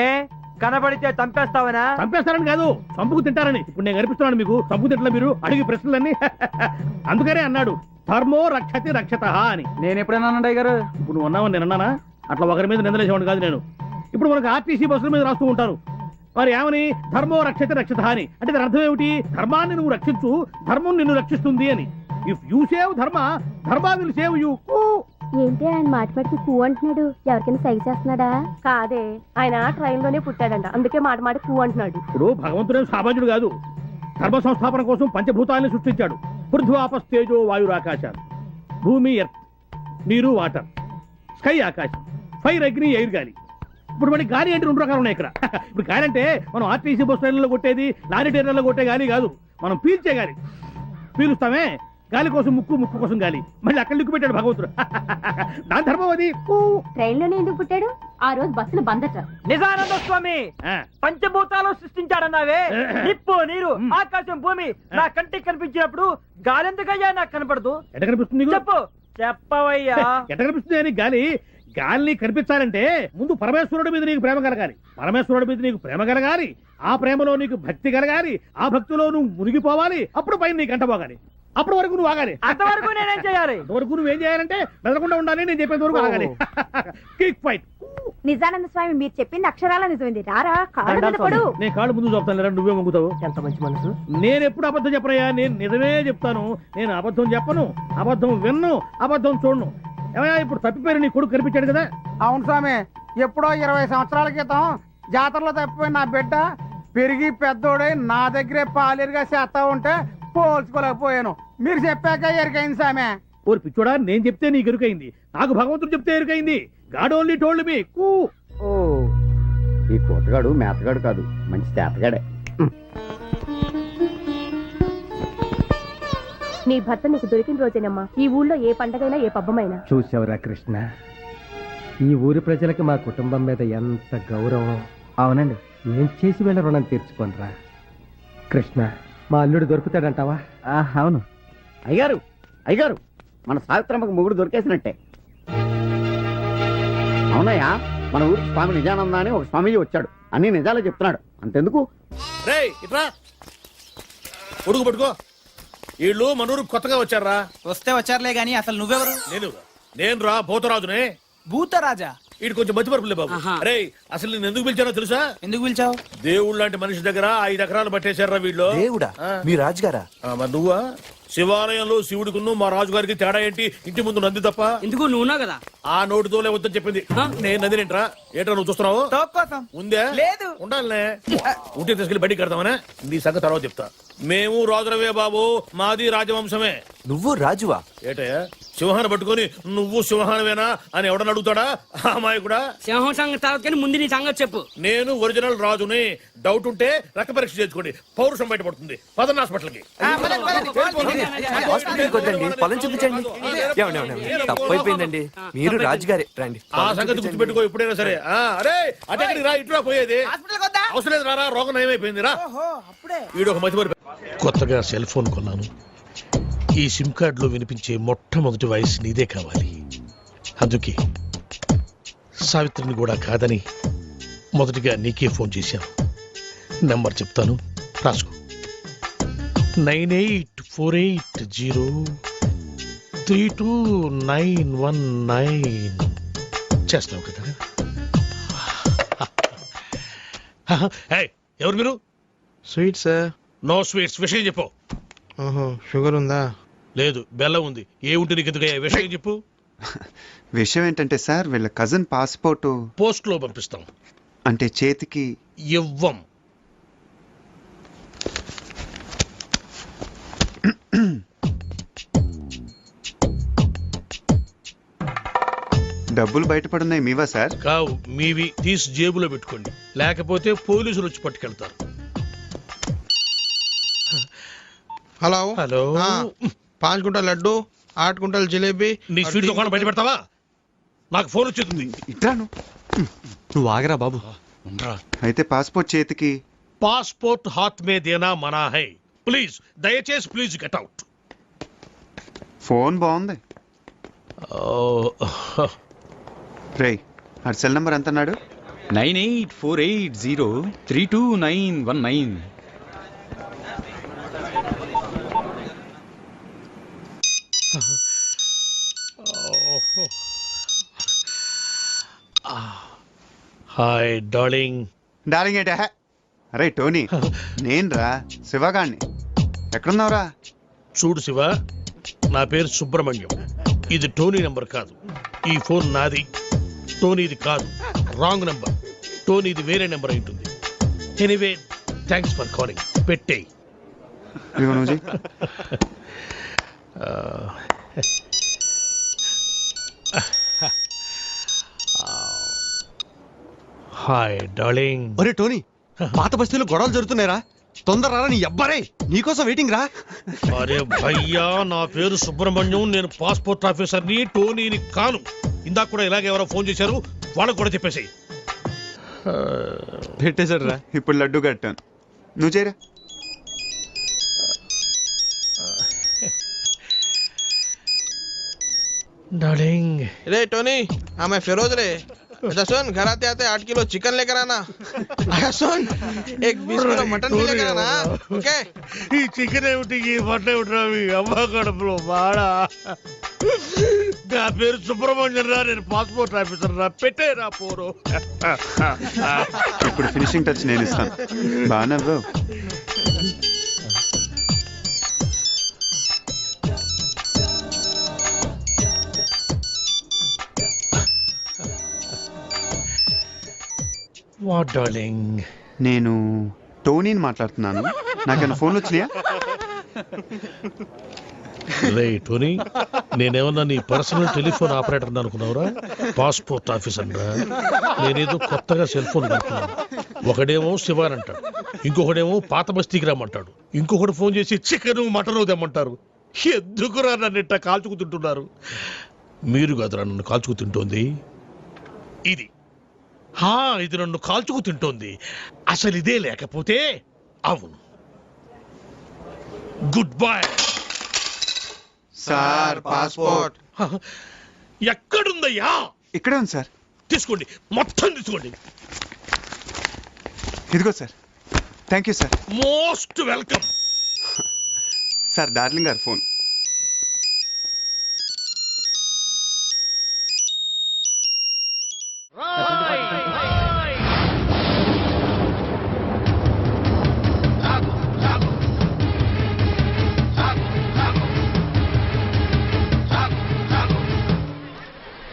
Speaker 9: కనబడితే చంపేస్తావనా?
Speaker 2: చంపేస్తారని కాదు, చంపుకు తింటారని. ఇప్పుడు నేను కనిపిస్తున్నాను మీకు. చంపుకు తింటా మీరు అడిగి ప్రశ్నలన్నీ. అందుకనే అన్నాడు ధర్మో రక్షతి రక్షత అని.
Speaker 9: నేను ఎప్పుడైనా అన్నయ్య గారు?
Speaker 2: ఇప్పుడు నువ్వు ఉన్నావని నేను అన్నానా? అట్లా ఒకరి మీద నిందలేసేవాడు కాదు నేను. ఇప్పుడు మనకు ఆర్టీసీ బస్సుల మీద రాస్తూ ఉంటారు వారు ఏమని, ధర్మో రక్షతి రక్షత అని. అంటే దాని అర్థం ఏమిటి? ధర్మాన్ని నువ్వు రక్షించు, ధర్మం నిన్ను రక్షిస్తుంది అని. ఇఫ్ యూ సేవ్ ధర్మ, ధర్మ విల్ సేవ్ యూ.
Speaker 10: ఏంటి ఆయన మాటిమాటికి కూ అంటున్నాడు? ఎవరికైనా సైగ చేస్తున్నాడా? కాదే, ఆయన ట్రైన్ లోనే పుట్టాడంట, అందుకే మాటి కూ అంటున్నాడు.
Speaker 2: ఇప్పుడు భగవంతుడే సామాన్యుడు కాదు. ధర్మ సంస్థాపన కోసం పంచభూతాలను సృష్టించాడు. పృథ్వాపస్ తేజో వాయురాకాశాలు. భూమి ఎర్త్, నీరు వాటర్, స్కై ఆకాశం, ఫైర్ అగ్ని ఎయిర్ గాలి. ఇప్పుడు మనకి గాలి అంటే రెండు రకాలు ఉన్నాయి ఇక్కడ. ఇప్పుడు గాలి అంటే మనం ఆర్టీసీ బస్ ట్రైన్లలో కొట్టేది, లారీ ట్రైన్లలో కొట్టే గాలి కాదు. మనం పీల్చే గాలి. పీలుస్తామే, గాలి కోసం ముక్కు, ముక్కు కోసం గాలి. మళ్ళీ అక్కడ లిక్కు పెట్టాడు భగవంతుడు. దాని ధర్మం అది.
Speaker 10: ట్రైన్ లోనే ఎందుకు పుట్టాడు? ఆ రోజు బస్సులు బందట.
Speaker 9: నిజానంద స్వామి పంచభూతాలు సృష్టించాడన్నావే, నిప్పు, నీరు, ఆకాశం, భూమి నా కంటికి కనిపించినప్పుడు గాలెందుకయ్యా నాకు కనపడదు?
Speaker 2: ఎట కనిపిస్తుంది?
Speaker 9: చెప్పు. చెప్పవయ్యా.
Speaker 2: ఎట కనిపిస్తుంది అని గాలి? గాలిని కనిపించాలంటే ముందు పరమేశ్వరుడి మీద నీకు ప్రేమ కలగాలి. పరమేశ్వరుడి మీద నీకు ప్రేమ కలగాలి. ఆ ప్రేమలో నీకు భక్తి కలగాలి. ఆ భక్తిలో నువ్వు మునిగిపోవాలి. అప్పుడు పైన నీకు అంటపోగాలి. అప్పటి వరకు నువ్వు ఆగాలి.
Speaker 9: అంతవరకు నేనేం చేయాలి?
Speaker 2: అంతవరకు నువ్వేం చేయాలంటే బెదరకుండా ఉండాలి. నేను చెప్పేంత వరకు ఆగాలి. Quick fight.
Speaker 10: నిజానంద స్వామి మీరు చెప్పింది అక్షరాల నిజమైంది. రారా కాళ్ళ మీద పడు.
Speaker 2: నేను కాళ్ళు ముందు చెప్తాను, నువ్వే మొంగుతావు.
Speaker 9: ఎంత మంచి మనసు.
Speaker 2: నేను ఎప్పుడు అబద్ధం చెప్పనయ్యా. నేను నిజమే చెప్తాను. నేను అబద్ధం చెప్పను, అబద్ధం విన్ను, అబద్ధం చూడను. ఏమయ్యా ఇప్పుడు తప్పిపోయిన నీ కొడుకు కనిపించాడు కదా?
Speaker 9: అవును స్వామి, ఎప్పుడో 20 సంవత్సరాల క్రితం జాతరలో తప్పిపోయిన నా బిడ్డ పెరిగి పెద్దోడై నా దగ్గరే పాలేరుగా చేస్తా ఉంటే పోల్చుకోలేకపోయాను. మీరు చెప్పాక ఎరుకైంది సామె.
Speaker 2: ఓరి పిచ్చోడా, నేను చెప్తే నీకు ఎరుకైంది. నాకు భగవంతుడు చెప్తే ఎరుకైంది. God only told me.
Speaker 3: ఓ, ఈ కోతగాడు మేతగాడు కాదు, మంచి చేతగాడే.
Speaker 10: నీ భర్త నీకు దొరికిన రోజేనమ్మా ఈ ఊళ్ళో ఏ పండగైనా ఏ పబ్బమైనా.
Speaker 9: చూసావురా కృష్ణ, ఈ ఊరి ప్రజలకి మా కుటుంబం మీద ఎంత గౌరవం. అవునండి, ఏం చేసి వెళ్ళ రుణం తీర్చుకోనరా కృష్ణ. మా అల్లుడు దొరుకుతాడంటావా?
Speaker 3: అవును అయ్యారు, అయ్యారు మన సావిత్రమ్మకు మొగుడు దొరికేసినట్టే. అవునయ్యా, మన ఊరికి స్వామి నిజానంద అని ఒక స్వామీజీ వచ్చాడు, అన్ని నిజాలే చెప్తున్నాడు. అంతెందుకు,
Speaker 2: రేయ్ ఇట్రా, ఉడుకు పట్టుకో. వీళ్ళు మన ఊరికి కొత్తగా వచ్చారా?
Speaker 4: వస్తే వచ్చారులే గాని అసలు నువ్వెవరు?
Speaker 2: నేను రా భూతరాజునే.
Speaker 4: భూతరాజా?
Speaker 2: వీడు కొంచెం మతిపరుపులే బాబు. అరే అసలు నేను ఎందుకు పిలిచానో తెలుసా?
Speaker 4: ఎందుకు పిలిచావు?
Speaker 2: దేవుడు లాంటి మనిషి దగ్గర 5 ఎకరాలు పట్టేశారా వీళ్ళు.
Speaker 1: దేవుడా? మీ రాజుగారా?
Speaker 2: మరి నువ్వా? శివాలయంలో శివుడికును మా రాజుగారికి తేడా ఏంటి? ఇంటి ముందు నంది తప్ప.
Speaker 12: ఎందుకు నువ్వున్నావు కదా?
Speaker 2: ఆ నోటితోలే వద్దని చెప్పింది. నేను నందినేంట్రా? ఏంట్రా నువ్వు చూస్తున్నావు? ఉందే
Speaker 4: లేదు.
Speaker 2: ఉండాలనే ఉంటే తీసుకెళ్లి బడికి కడతామనే. నీ సంగతి తర్వాత చెప్తా. మేము రాజులవే బాబు, మాది రాజవంశమే.
Speaker 1: నువ్వు రాజువా?
Speaker 2: ఏటయ్యా సింహాన్ని పట్టుకొని నువ్వు సింహానవేనా అని ఎవడని అడుగుతాడా? అమాయకుడా.
Speaker 12: సింహం సంగతి తర్వాత కానీ ముందు నీ సంగతి చెప్పు.
Speaker 2: నేను ఒరిజినల్ రాజుని. డౌట్ ఉంటే రక్త పరీక్ష చేసుకోండి, పౌరుషం బయటపడుతుంది. పదన్న హాస్పిటల్కి.
Speaker 1: హాస్పిటల్కి వద్దండి, పొలం చూపించండి. తప్పైపోయిందండి, మీరు రాజుగారే. రండి.
Speaker 2: ఆ సంగతి గుర్తుపెట్టుకో ఎప్పుడైనా సరే. అరే అటెక్కడికి రా, ఇటురా పోయేది. అవసరం లేదు, రారా, రోగం నయమైపోయింది రా. వీడు ఒక మతి. కొత్తగా సెల్ ఫోన్ కొన్నాను. ఈ సిమ్ కార్డులో వినిపించే మొట్టమొదటి వాయిస్ నీదే కావాలి. అందుకే సావిత్రిని కూడా కాదని మొదటిగా నీకే ఫోన్ చేశాను. నెంబర్ చెప్తాను, రాసుకో. 9848032919. చేస్తున్నావు కదా? ఎవరు మీరు?
Speaker 13: Sweet sir.
Speaker 2: No sweets. విషయం చెప్పు.
Speaker 13: షుగర్ ఉందా?
Speaker 2: లేదు, బెల్లం ఉంది. ఏ ఉంటే నీకు ఎందుకయ్యా? విషయం చెప్పు.
Speaker 13: విషయం ఏంటంటే సార్, వీళ్ళ కజిన్ పాస్పోర్ట్
Speaker 2: పోస్ట్ లో పంపిస్తాం.
Speaker 13: అంటే చేతికి
Speaker 2: ఇవ్వం.
Speaker 13: డబ్బులు బయటపడున్నాయి. మీవా సార్?
Speaker 2: కావు, మీవి. తీసి జేబులో పెట్టుకోండి, లేకపోతే పోలీసులు వచ్చి పట్టుకెళ్తారు.
Speaker 13: Hello
Speaker 2: hello.
Speaker 13: 5 కుంటల్ లడ్డు, 8 కుంటల్ జిలేబీ.
Speaker 2: నీ స్వీట్ దుకాణం బయట పెడతావా? నాకు ఫోన్ వచ్చేస్తుంది.
Speaker 13: ఇట్రాను. నువ్వు ఆగరా బాబు. అయితే పాస్పోర్ట్ చేతికి.
Speaker 2: పాస్పోర్ట్ హాత్ మే దేనా మనా హై. ప్లీజ్, దయచేసి ప్లీజ్ గెట్ అవుట్.
Speaker 13: ఫోన్ బాగుంది. రేయ్, ఆ సెల్ నంబర్ ఎంత అన్నాడు?
Speaker 14: 9848032919.
Speaker 2: Hi darling.
Speaker 13: డార్లింగ్ ఏంటా? అరే టోనీ, నేను రా శివగాణ్ణి. ఎక్కడున్నావురా?
Speaker 2: చూడు శివ, నా పేరు సుబ్రహ్మణ్యం. ఇది టోనీ నెంబర్ కాదు. ఈ ఫోన్ నాది, టోనీది కాదు. Wrong number. టోనీది వేరే నెంబర్ ఉంటుంది. Anyway, thanks for calling. పెట్టేయ్. Hi darling.
Speaker 15: ఒరే టోనీ, పాత బస్తీలో గొడవలు జరుగుతున్నాయిరా, తొందర నీ అబ్బారే, నీకోసం వెయిటింగ్ రా.
Speaker 2: అరే భయ్యా, నా పేరు సుబ్రహ్మణ్యం. నేను పాస్పోర్ట్ ఆఫీసర్ని, టోనీని కాను. ఇందాక కూడా ఇలాగే ఎవరో ఫోన్ చేశారు, వాళ్ళకు కూడా చెప్పేసి
Speaker 13: పెట్టేశాడు రా. ఇప్పుడు లడ్డు కట్టాను, నువ్వు చేయరా.
Speaker 2: डार्लिंग.
Speaker 15: रे टोनी, हाँ मैं फिरोज रे. अच्छा सुन, घर आते आते 8 किलो चिकन लेकर आना. अच्छा सुन, एक 20 किलो मटन भी लेकर आना. ओके?
Speaker 2: ఈ చికెన్ ఏమిటి, ఈ మటన్ ఏమిటి రావి? అమ్మ కడుపులో బాడా. నా పేరు సుబ్రహ్మణ్యం రా, నేను పాస్పోర్ట్ ఆఫీసర్ రా. పెట్టేరా పోరు.
Speaker 13: ఇప్పుడు ఫినిషింగ్ టచ్ నేను ఇస్తాను. బాగా బ్రో.
Speaker 2: What darling?
Speaker 13: నేను టోనీని మాట్లాడుతున్నాను. నాకేమైనా ఫోన్లు వచ్చినాయా?
Speaker 2: రే టోనీ, నేనేమన్నా నీ పర్సనల్ టెలిఫోన్ ఆపరేటర్ అనుకున్నావురా? పాస్పోర్ట్ ఆఫీసర్ రా. నేనేదో కొత్తగా సెల్ ఫోన్ కొనుక్కున్నాను. ఒకడేమో శివాన్ అంటాడు, ఇంకొకడేమో పాత బస్తీకి రమ్మంటాడు, ఇంకొకటి ఫోన్ చేసి చికెన్ మటన్ తెమ్మంటారు. ఎందుకురా నన్ను ఇట్ట కాల్చుకు తింటున్నారు? మీరు కాదురా నన్ను కాల్చుకు తింటోంది. ఇది ఇది నన్ను కాల్చుకు తింటోంది. అసలు ఇదే లేకపోతే అవును. గుడ్ బై
Speaker 13: సార్ పాస్పోర్ట్
Speaker 2: ఎక్కడుందయ్యా?
Speaker 13: ఇక్కడే ఉంది సార్.
Speaker 2: తీసుకోండి, మొత్తం తీసుకోండి.
Speaker 13: ఇదిగో sir. Thank you sir.
Speaker 2: Most welcome.
Speaker 13: Sir darling గారు ఫోన్.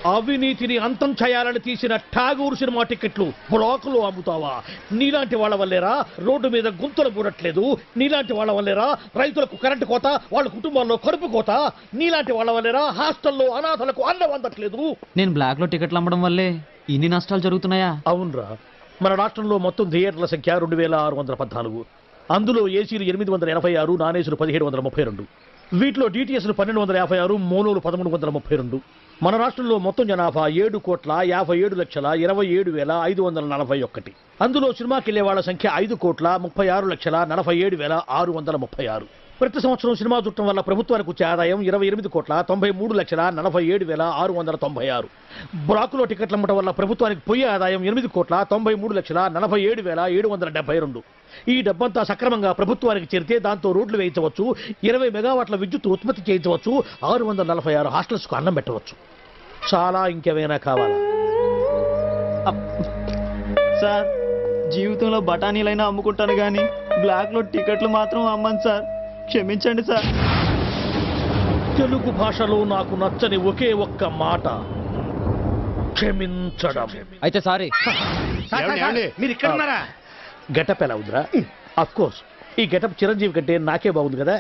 Speaker 2: అవినీతిని అంతం చేయాలని తీసిన ఠాగూర్ సినిమా టికెట్లు బ్లాకులు అమ్ముతావా? నీలాంటి వాళ్ళ వల్లేరా రోడ్డు మీద గుంతలు పూడట్లేదు. నీలాంటి వాళ్ళ వల్లేరా రైతులకు కరెంటు కోత, వాళ్ళ కుటుంబాల్లో కడుపు కోత. నీలాంటి వాళ్ళ వల్లేరా హాస్టల్లో అనాథలకు అన్నం అందట్లేదు.
Speaker 12: నేను బ్లాక్ లో టికెట్లు అమ్మడం వల్లే ఇన్ని నష్టాలు జరుగుతున్నాయా?
Speaker 2: అవునరా, మన రాష్ట్రంలో మొత్తం థియేటర్ల సంఖ్య 2614. అందులో ఏసీలు 886, నాన్ ఏసీలు 1732. వీటిలో డిటిఎస్లు 1256, మోనోలు 1332. మన రాష్ట్రంలో మొత్తం జనాభా 7,27,27,541. అందులో సినిమాకి వెళ్లే వాళ్ళ సంఖ్య 5,36,47,636. ప్రతి సంవత్సరం సినిమా చూడటం వల్ల ప్రభుత్వానికి వచ్చే ఆదాయం 28,93,43,696. బ్లాకులో టికెట్లు అమ్మటం వల్ల ప్రభుత్వానికి పోయే ఆదాయం 8,93,47,772. ఈ డబ్బంతా సక్రమంగా ప్రభుత్వానికి చేరితే దాంతో రోడ్లు వేయించవచ్చు, 20 మెగావాట్ల విద్యుత్ ఉత్పత్తి చేయించవచ్చు, 646 హాస్టల్స్కు అన్నం పెట్టవచ్చు. చాలా ఇంకేమైనా కావాలా?
Speaker 12: సార్, జీవితంలో బఠానీలైనా అమ్ముకుంటాను కానీ బ్లాక్ లో టికెట్లు మాత్రం అమ్మను సార్. క్షమించండి సార్.
Speaker 2: తెలుగు భాషలో నాకు నచ్చని ఒకే ఒక్క మాట క్షమించడం.
Speaker 12: అయితే సారీ.
Speaker 4: మీరు ఇక్కడ ఉన్నారా?
Speaker 2: గెటప్ ఎలా ఉందిరా? అఫ్ కోర్స్ ఈ గెటప్ చిరంజీవి కంటే నాకే బాగుంది కదా.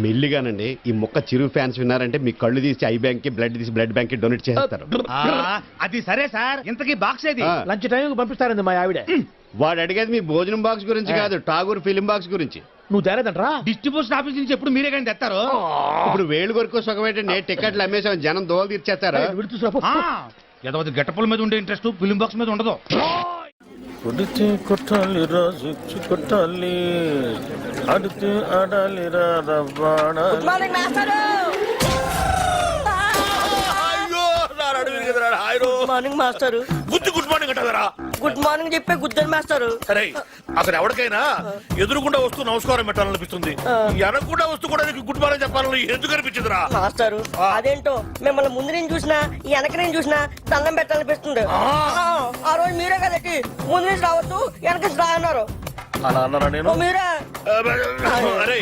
Speaker 3: మెల్లిగానండి. ఈ మొక్క చిరు ఫ్యాన్స్ విన్నారంటే మీ కళ్ళు తీసి ఐ బ్యాంక్ కి, బ్లడ్ తీసి బ్లడ్ బ్యాంక్ కి డొనేట్ చేస్తారు.
Speaker 4: అది సరే సార్, ఇంతకీ బాక్స్ ఏది?
Speaker 2: లంచ్ టైం పంపిస్తారండి మా ఆవిడ.
Speaker 3: వాడు అడిగేది మీ భోజనం బాక్స్ గురించి కాదు, ఠాగూర్ ఫిలిం బాక్స్ గురించి.
Speaker 2: నువ్వు తేలేదంటరా?
Speaker 4: డిస్ట్రిబ్యూషన్ ఆఫీస్ నుంచి ఎప్పుడు మీరే కానీ తెస్తారు.
Speaker 3: ఇప్పుడు వేలు కొరకు సుఖమేంటండి, టికెట్లు అమ్మేసాం, జనం దోలు తీర్చేస్తారు.
Speaker 4: ఏదో గెటపుల మీద ఉండే ఇంట్రెస్ట్ ఫిలిం బాక్స్ మీద ఉండదు.
Speaker 2: కొడితే కొట్టాలి రాజు కొట్టాలి, ఆడితే ఆడాలి రావాణాలి.
Speaker 12: గుడ్ మార్నింగ్ మాస్టారు.
Speaker 2: గుడ్ మార్నింగ్ అంటారా?
Speaker 12: గుడ్ మార్నింగ్ చెప్పే గుద్దరు మాస్టారు.
Speaker 2: సరే, అసలు ఎవరికైనా ఎదురుకుండా వస్తూ నమస్కారం పెట్టాలనిపిస్తుంది, వెనకుండా వస్తూ కూడా గుడ్ మార్నింగ్ చెప్పాలని ఎందుకు అనిపించదురా?
Speaker 12: మాస్టారు అదేంటో మిమ్మల్ని ముందు నేను చూసినా వెనక నేను చూసినా దండం పెట్టాలనిపిస్తుంది. ఆ రోజు మీరే కదకి ముందు నుంచి రావద్దు వెనక నుంచి రా అన్నారు.
Speaker 2: అలా అన్నారా నేను?
Speaker 12: మీరే.
Speaker 2: అరే,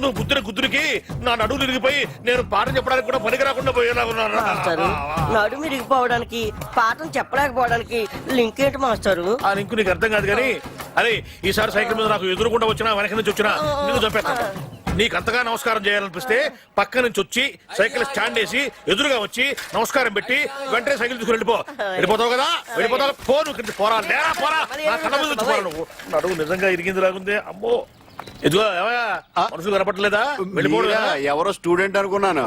Speaker 2: నువ్వు గుద్దురికి నా నడువు ఇరిగిపోయి నేను పాఠం చెప్పడానికి కూడా పనికి రాకుండా పోయేలాగున్నాను.
Speaker 12: నడుము ఇరిగిపోవడానికి పాఠం చెప్పలేకపోవడానికి లింక్ ఏంటి మాస్టారు?
Speaker 2: ఆ లింక్ నీకు అర్థం కాదు కానీ, అరే ఈసారి సైకిల్ మీద నాకు ఎదురుకుండా వచ్చినా వెనక నుంచి వచ్చినా నిన్ను చంపేస్తాను. నీకు అంతగా నమస్కారం చేయాలనిపిస్తే పక్క నుంచి వచ్చి సైకిల్ స్టాండ్ వేసి ఎదురుగా వచ్చి నమస్కారం పెట్టి వెంటనే సైకిల్ తీసుకుని వెళ్ళిపోతావు కదా. వెళ్ళిపోతావు. పోను పోరా, లేరా పోరా, నా కళ్ళ మీద వచ్చి పోరా. నువ్వు నడువు నిజంగా ఇరిగింది లాగుంది. అమ్మో, ఇదిగో మనుషులు కనపట్టలేదా? వెళ్ళిపోవడం.
Speaker 3: ఎవరో స్టూడెంట్ అనుకున్నాను.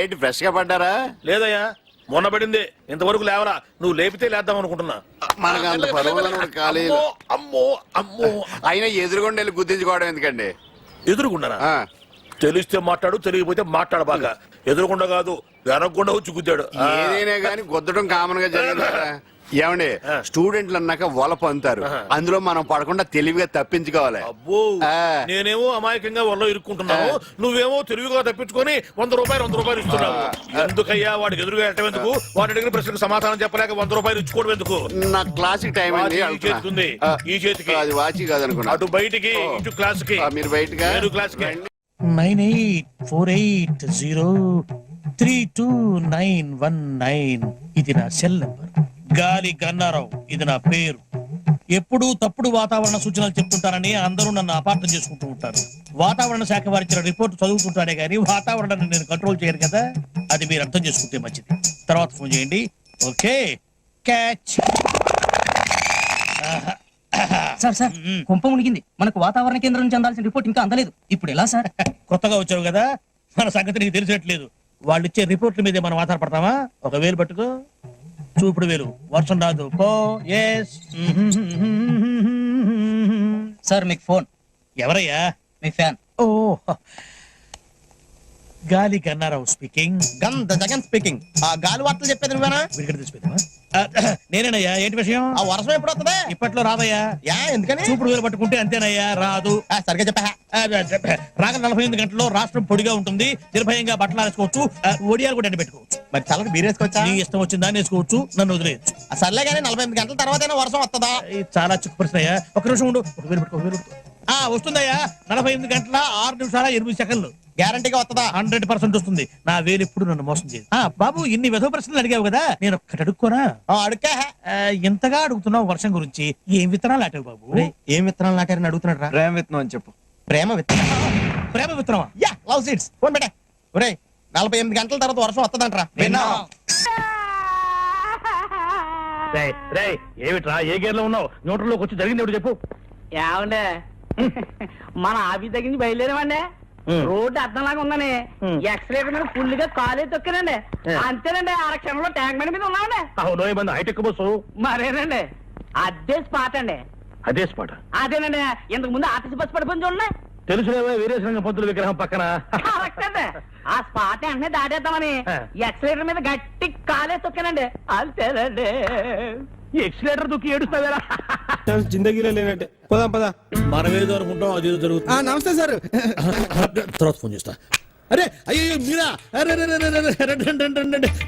Speaker 3: ఏంటి ఫ్రెష్ గా పడ్డారా?
Speaker 2: లేదయ్యా, మొన్న పడింది, ఇంతవరకు లేవరా. నువ్వు లేపితే లేద్దాం అనుకుంటున్నా.
Speaker 3: మనకు అంత పదవులను ఖాళీ.
Speaker 2: అమ్మో అమ్మో,
Speaker 3: అయినా ఎదురుగుండా వెళ్ళి గుర్తించుకోవడం ఎందుకండి?
Speaker 2: ఎదురుకుండానా? తెలిస్తే మాట్లాడు, తెలియకపోతే మాట్లాడు. బాగా ఎదురుకుండా కాదు, వెనకుండా వచ్చి గుద్దాడు.
Speaker 3: ఏదైనా కానీ గుద్దడం కామన్ గా జరిగింది. ఏమండి, స్టూడెంట్లు అన్నాక వలపు అంటారు, అందులో మనం పడకుండా తెలివిగా తప్పించుకోవాలి.
Speaker 2: అబ్బో, నేనేమో అమాయకంగా వల్ల ఇరుక్కుంటున్నావు, నువ్వేమో తెలివిగా తప్పించుకొని 100 రూపాయలు ఇస్తున్నావు. ఎందుకయ్యా వాడికి ఎదురుగా ఎట్టం ఎందుకు? వాడి అడిగిన ప్రశ్నకు సమాధానం చెప్పలేక 100 రూపాయలు ఇచ్చుకోవడం ఎందుకు?
Speaker 3: నా క్లాసిక్ టైం అండి.
Speaker 2: ఈ చేతికి
Speaker 3: అది వాచి కాదనుకున్నా.
Speaker 2: అటు బయటికి, ఇటు క్లాస్ కి.
Speaker 3: మీరు బయటగా
Speaker 2: క్లాస్ కి. 9848032919 ఇది నా సెల్ నంబర్. గాలి గన్నారావు ఇది నా పేరు. ఎప్పుడూ తప్పుడు వాతావరణ సూచనలు చెప్తుంటారని అందరూ నన్ను అపార్థం చేసుకుంటూ ఉంటారు. వాతావరణ శాఖ వారిచ్చిన రిపోర్ట్ చదువుతుంటానే గానీ వాతావరణాన్ని నేను కంట్రోల్ చేయను కదా. అది మీరు అర్థం చేసుకుంటే మంచిది. తర్వాత ఫోన్ చేయండి. Okay, catch.
Speaker 12: సార్ సార్, కుంప మునిగింది. మనకు వాతావరణ కేంద్రం నుంచి అందాల్సిన రిపోర్ట్ ఇంకా అందలేదు. ఇప్పుడు ఎలా సార్?
Speaker 2: కొత్తగా వచ్చావు కదా, మన సంగతి నీకు తెలిసినట్లేదు. వాళ్ళు ఇచ్చే రిపోర్ట్ల మీదే మనం ఆధారపడతామా? ఒక వేలు పట్టుకో. చూపుడు వేలు వర్షం రాదు పో ఎస్
Speaker 4: సార్ మీకు ఫోన్.
Speaker 2: ఎవరయ్యా?
Speaker 4: మీ ఫ్యాన్.
Speaker 2: ఓ గాలి Kannarao speaking.
Speaker 4: Gun the Jagan speaking. ఆ గాలి వార్తలు చెప్పేది నువ్వేనా?
Speaker 2: విడిగడ తీసిపోయిందా? నేనేనయ్యా. ఏంటి విషయం?
Speaker 4: ఆ వర్షం ఎప్పుడు వస్తుంది?
Speaker 2: ఇప్పట్లో రాదయ్యా.
Speaker 4: యా ఎందుకని?
Speaker 2: చూపుడు వేలు పట్టుకుంటే అంతేనయ్యా, రాదు.
Speaker 4: సరిగ్గా చెప్పా.
Speaker 2: రాగల 48 గంటల్లో రాష్ట్రం పొడిగా ఉంటుంది, నిర్భయంగా బట్టలు ఆరేసుకోవచ్చు, ఒడియాలు కూడా ఎండబెట్టుకోవచ్చు.
Speaker 4: మరి చల్లకి బీరేసుకోవచ్చా?
Speaker 2: నీ ఇష్టం వచ్చిందా వేసుకోవచ్చు, నన్ను వదిలేయచ్చు.
Speaker 4: సర్లే కానీ 48 గంటల తర్వాత వర్షం వస్తుందా?
Speaker 2: ఇది చాలా చిక్కు ప్రశ్న అయ్యా. ఒక నిమిషం ఉండు. ఒక వేలు పెట్టుకో, ఒక వేలు పెట్టుకో. వస్తుందయ్యా. 48 గంటల 6 నిమిషాల 8 సెకండ్లు.
Speaker 4: గ్యారంటీగా వస్తుందా?
Speaker 2: 100% వస్తుంది. నా వేలు ఇప్పుడు నన్ను మోసం చేయదు. బాబు, ఇన్ని వెధవ ప్రశ్నలు అడిగావు కదా, నేను ఒక్కటి అడుక్కోనా?
Speaker 4: అడుక్కా.
Speaker 2: ఇంతగా అడుగుతున్నావు వర్షం గురించి. ఏం విత్తనాలు నాటావు బాబు?
Speaker 4: ఏం విత్తనాలు నాటారని అడుగుతున్నాడు రా.
Speaker 13: ప్రేమ విత్తనం అని చెప్పు.
Speaker 4: ప్రేమ విత్తనం.
Speaker 2: ప్రేమ విత్తనమా?
Speaker 4: Yeah, love seeds. ఫోన్ పెట్టే. ఒరే 48 గంటల తర్వాత వర్షం వస్తుందంటరా. విన్నా?
Speaker 2: ఏమిట్రా, ఏ గేర్ లో ఉన్నావు? న్యూట్రల్లోకి వచ్చి జరిగింది ఎవడు చెప్పు.
Speaker 12: ఏమండే మన ఆఫీస్ దగ్గర నుంచి బయలుదేరామండి. రోడ్డు అర్థంలాగా ఉందని ఎక్సలేటర్ మీద ఫుల్ గా కాలే తొక్కానండి. అంతేనండి, ఆరక్షణలో ట్యాంక్ బండి మీద ఉన్నామండి.
Speaker 2: అవును, మంది హైటెక్ బస్సు.
Speaker 12: మరేనండి అదే స్పాట్ అండి.
Speaker 2: అదే స్పాట్?
Speaker 12: అదేనండి, ఇంతకు ముందు ఆర్టీసీ బస్ పడిపోయింది చూడండి.
Speaker 2: తెలుసులేవా, వీరేశలింగ పంతుల విగ్రహం పక్కన.
Speaker 12: కరెక్ట్ అండి. ఆ స్పాట్ వెంటనే దాటేద్దామని ఎక్సలేటర్ మీద గట్టి కాలే తొక్కానండి. అంతేనండి.
Speaker 2: ఎక్సిలేటర్ దుక్కి ఏడుస్తావేరా?
Speaker 15: జిందగీలో లేనట్టే. పోదాం పదా.
Speaker 2: మనం ఏదో అనుకుంటాం, అది ఏదో జరుగుతుంది.
Speaker 15: నమస్తే సార్.
Speaker 2: తర్వాత ఫోన్ చేస్తా. అరే అయ్యో మీరా,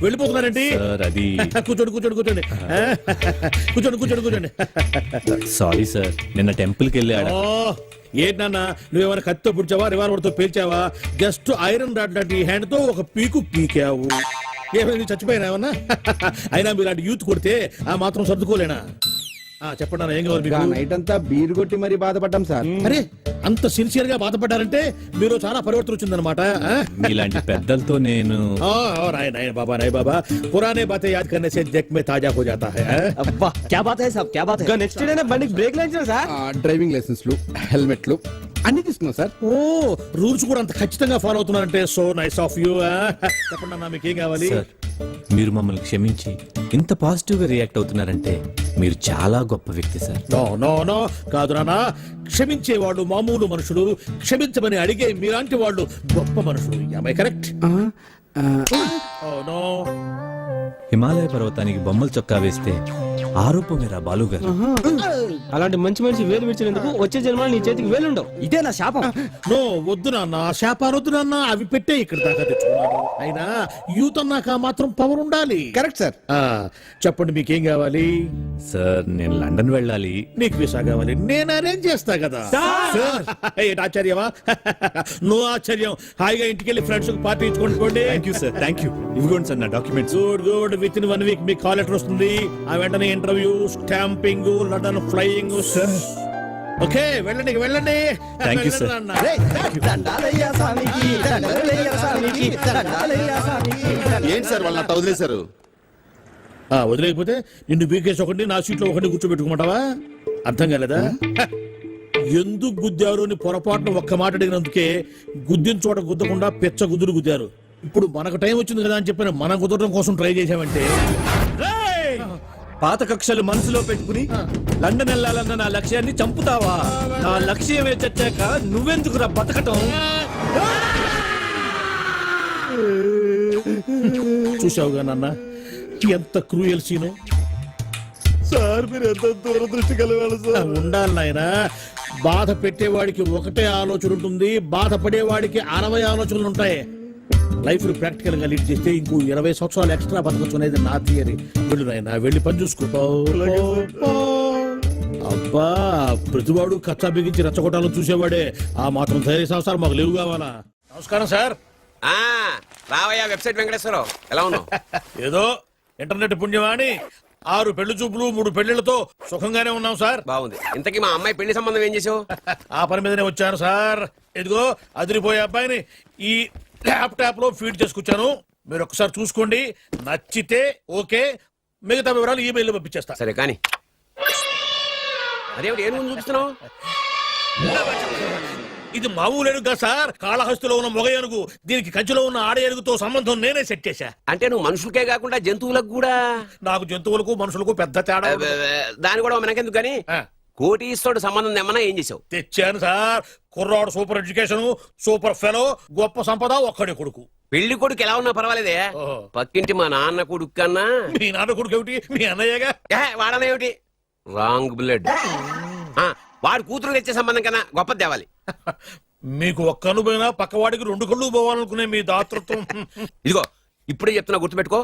Speaker 2: వెళ్ళిపోతున్నారండి.
Speaker 11: అది
Speaker 2: కూర్చోండి కూర్చోండి కూర్చోండి కూర్చోండి కూర్చోండి కూర్చోండి.
Speaker 11: సారీ సార్, నిన్న టెంపుల్కి వెళ్ళాడు.
Speaker 2: ఏంటన్నా, నువ్వేమైనా కత్తితో పుడిచావా, రివాల్వర్తో పేల్చావా? జస్ట్ ఐరన్ రాడ్ లాంటి హ్యాండ్ తో ఒక పీకు పీకావు. ఏమైంది, చచ్చిపోయినా ఏమన్నా? అయినా మీరు లాంటి యూత్ కొడితే ఆ మాత్రం సర్దుకోలేనా? చెప్పండి అన్న, ఏం కావాలి మీకు?
Speaker 15: నైట్ అంతా బీరు కొట్టి మరి బాధపడ్డాం సార్.
Speaker 2: అరే, అంత సిన్సియర్ గా బాధపడ్డారంటే మీరు చాలా పరివర్తన వచ్చిందనమాట.
Speaker 11: మీలాంటి పెద్దలతో నేను
Speaker 2: బాబా నాయ్ బాబా పురానే బాతే యాద్ కర్నే సే జగ్ మే తాజా హో జాతా హై.
Speaker 8: అబ్బా క్యా బాత్ హై సాబ్, క్యా బాత్ హై.
Speaker 15: నెక్స్ట్ డే బండికి బ్రేక్ లైన్స్ సార్.
Speaker 13: డ్రైవింగ్ లైసెన్స్లు, హెల్మెట్లు అన్ని తీసుకున్నాం సార్.
Speaker 2: ఓ, రూల్స్ కూడా అంత ఖచ్చితంగా ఫాలో అవుతున్నారంటే సో నైస్ ఆఫ్ యూ. చెప్పండి అన్న, మీకు ఏం కావాలి?
Speaker 11: సార్, మీరు మమ్మల్ని క్షమించి ఇంత పాజిటివ్ గా రియాక్ట్ అవుతున్నారంటే మీరు చాలా గొప్ప వ్యక్తి సార్.
Speaker 2: నో నో నో, కాదు నాన్న. క్షమించేవాళ్ళు మామూలు మనుషులు, క్షమించమని అడిగే మీలాంటి వాళ్ళు గొప్ప మనుషులు. am I correct? Oh no.
Speaker 11: Himalaya పర్వతానికి బొమ్మల చొక్కా వేస్తే ఆరోపమేరా బాలుగారు.
Speaker 8: అలాంటి మంచి మనిషి వేలు విడిచినందుకు వచ్చే జన్మలో నీ చేతికి వేలుండవు. ఇదే నా శాపం.
Speaker 2: నో, వద్దు నాన్న, శాపాలు వద్దు నాన్న. అవి పెట్టే ఇక్కడ దాకా తెచ్చుకున్నాను. అయినా యూత్ అన్నాక మాత్రం పవర్ ఉండాలి.
Speaker 13: Correct sir.
Speaker 2: చెప్పండి, మీకేం కావాలి?
Speaker 11: సార్, నేను లండన్ వెళ్ళాలి.
Speaker 2: నీకు వీసా కావాలి, నేను అరేంజ్ చేస్తా కదా. ఏంటి ఆశ్చర్యమా? నువ్వు ఆశ్చర్యం. హాయిగా ఇంటికి వెళ్ళి ఫ్రెండ్స్ పార్టీ ఇచ్చుకోండి పోండి.
Speaker 11: Thank you sir, thank you. ఇవ్వండి సార్ నా documents.
Speaker 2: Good good. With in 1 week మీకు కాల్ లెటర్ వస్తుంది. ఆ వెంటనే interview, stamping, London flying. Okay, వెళ్ళండి వెళ్ళండి.
Speaker 11: Thank you sir.
Speaker 13: ఏంటి సార్ వాళ్ళ వదిలేశారు?
Speaker 2: వదిలేకపోతే నిన్ను బీకేసి ఒకటి, నా సీట్లో ఒకటి కూర్చోబెట్టుకోమంటావా? అర్థం కాలేదా? ఎందుకు గుద్దారు అని పొరపాటున ఒక్క మాట అడిగినందుకే గుద్దిన చోట గుద్దకుండా పెచ్చ గుద్దులు గుద్దారు. ఇప్పుడు మనకు టైం వచ్చింది కదా అని చెప్పిన మనం కుదరడం కోసం ట్రై చేశామంటే.
Speaker 11: పాత కక్షలు మనసులో పెట్టుకుని లండన్ వెళ్ళాలన్న నా లక్ష్యాన్ని చంపుతావా? నా లక్ష్యమే చచ్చాక నువ్వెందుకురా బతకటం?
Speaker 2: చూసావుగా నాన్న, ఎంత క్రూయల్ సీను.
Speaker 13: సార్ మీరు ఎంత దూరదృష్టి కలవాలి సార్.
Speaker 2: ఉండాలి నాయన. బాధ పెట్టేవాడికి ఒకటే ఆలోచన ఉంటుంది, బాధపడేవాడికి 60 ఆలోచనలు ఉంటాయి. లైఫ్ ప్రాక్టికల్ గా లీడ్ చేస్తే ఇంకో 20 సంవత్సరాలు ఎక్స్ట్రా బతకచ్చు అనేది నా థియరీ. వెళ్ళు నాయన, వెళ్ళి పని చూసుకో. అబ్బా, ప్రతివాడు కచ్చా బిగించి రెచ్చగొట్టాలని చూసేవాడే. ఆ మాత్రం ధైర్య సంవత్సరాలు మాకు లేవు కావాలా? నమస్కారం సార్.
Speaker 8: రావయ్యా వెబ్సైట్ వెంకటేశ్వరరావు, ఎలా ఉన్నావు?
Speaker 2: ఏదో ఇంటర్నెట్ పుణ్యమాని 6 పెళ్లి చూపులు 3 పెళ్లిళ్లతో సుఖంగానే ఉన్నాం సార్.
Speaker 8: బాగుంది. ఇంతకీ మా అమ్మాయి పెళ్లి సంబంధం ఏం చేసావు?
Speaker 2: ఆ పని మీదనే వచ్చాను సార్. ఇదిగో అదిరిపోయే అబ్బాయిని ఈ ల్యాప్టాప్ లో ఫీడ్ చేసుకొచ్చాను. మీరు ఒకసారి చూసుకోండి, నచ్చితే ఓకే, మిగతా వివరాలు ఈమెయిల్ పంపించేస్తా.
Speaker 8: సరే కానీ అదేమిటి ఏం చూపిస్తున్నావు?
Speaker 2: ఇది మామూలు ఏనుగు కాదు సార్, కాళహస్తిలో ఉన్న మొగ ఏనుగు. దీనికి కంచిలో ఉన్న ఆడ ఏనుగుతో సంబంధం నేనే సెట్ చేశా.
Speaker 16: అంటే నువ్వు మనుషులకే కాకుండా జంతువులకు కూడా?
Speaker 2: నాకు జంతువులకు మనుషులకు పెద్ద తేడా ఉండదు.
Speaker 16: దాని కూడా మనకెందుకు కానీ కోటీశ్వరుడు సంబంధం ఏమన్నా ఏం చేసావు?
Speaker 2: తెచ్చాను సార్. కుర్రాడు సూపర్ ఎడ్యుకేషన్, సూపర్ ఫెలో, గొప్ప సంపద, ఒక్కడే కొడుకు.
Speaker 16: పెళ్లి కొడుకు ఎలా ఉన్నా పర్వాలేదే, పక్కింటి మా నాన్న కొడుకు కన్నా.
Speaker 2: మీ నాన్న కొడుకు ఏమిటి, మీ అన్నయ్యగా?
Speaker 16: వాడనేమిటి, రాంగ్ బ్లడ్. వాడు కూతురు తెచ్చే సంబంధం కన్నా గొప్పది తేవాలి.
Speaker 2: మీకు ఒక్క కన్ను పోయినా పక్కవాడికి 2 కళ్ళు పోవాలనుకునే మీ దాతృత్వం.
Speaker 16: ఇదిగో ఇప్పుడే చెప్తున్నా, గుర్తుపెట్టుకో.